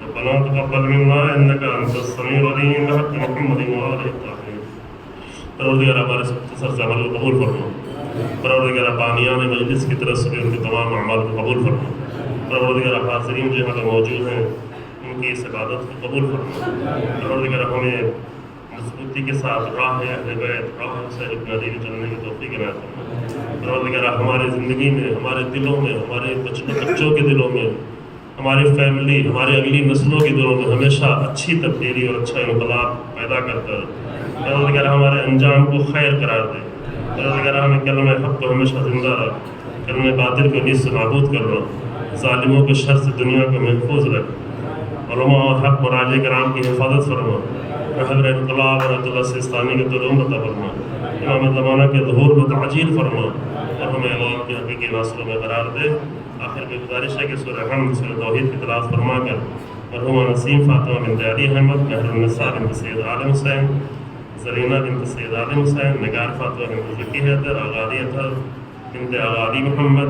ربنا تقبل منا إنك أنت السميع العليم بحق محمد وآله الطاهرين. پروردگار ہمارے مختصر سے عمل کو قبول فرما. پروردگار بانیان مجلس کی طرف سے ان کے تمام اعمال کو قبول فرما. پروردگار حاضرین جو یہاں موجود ہیں ان کی اس عبادت کو قبول فرما. پروردگار ہمیں مضبوطی کے ساتھ راہ اہل بیت، راہ حسین ابن علی چلنے کی توفیق عنایت فرما. پروردگار ہماری زندگی میں، ہمارے دلوں میں، ہمارے بچوں کے دلوں میں، ہماری فیملی، ہمارے اگلی نسلوں کے دلوں میں ہمیشہ اچھی تبدیلی اور اچھا انقلاب پیدا کرتا ہے. پروردگار ہمارے انجام کو خیر قرار دے. پروردگار ہمیں کلمہ حق کو ہمیشہ زندہ رکھ، کلمہ باطل کو نیست نابود کر رہا، ظالموں کے شر سے دنیا کو محفوظ رکھ. علماء اور حق مراجع کرام کی حفاظت فرما. رہبر انقلاب اور عبداللہ سیستانی کے طول عمر عطا فرما. امام زمانہ کے ظہور میں تعجیل فرما اور ہمیں عوام کے حقیقی ناصروں میں قرار دے. آخر میں گزارش ہے کہ سورہ حمد سورہ توحید کی تلاوت فرما کر مرحومہ نسیم فاطمہ بنت علی احمد، مہر النساء بنت سید عالم حسین، زرینہ بنت سید عالم حسین، نگار فاطمہ بنت ذکی حیدر، آغادی اطہر بنت آغادی محمد،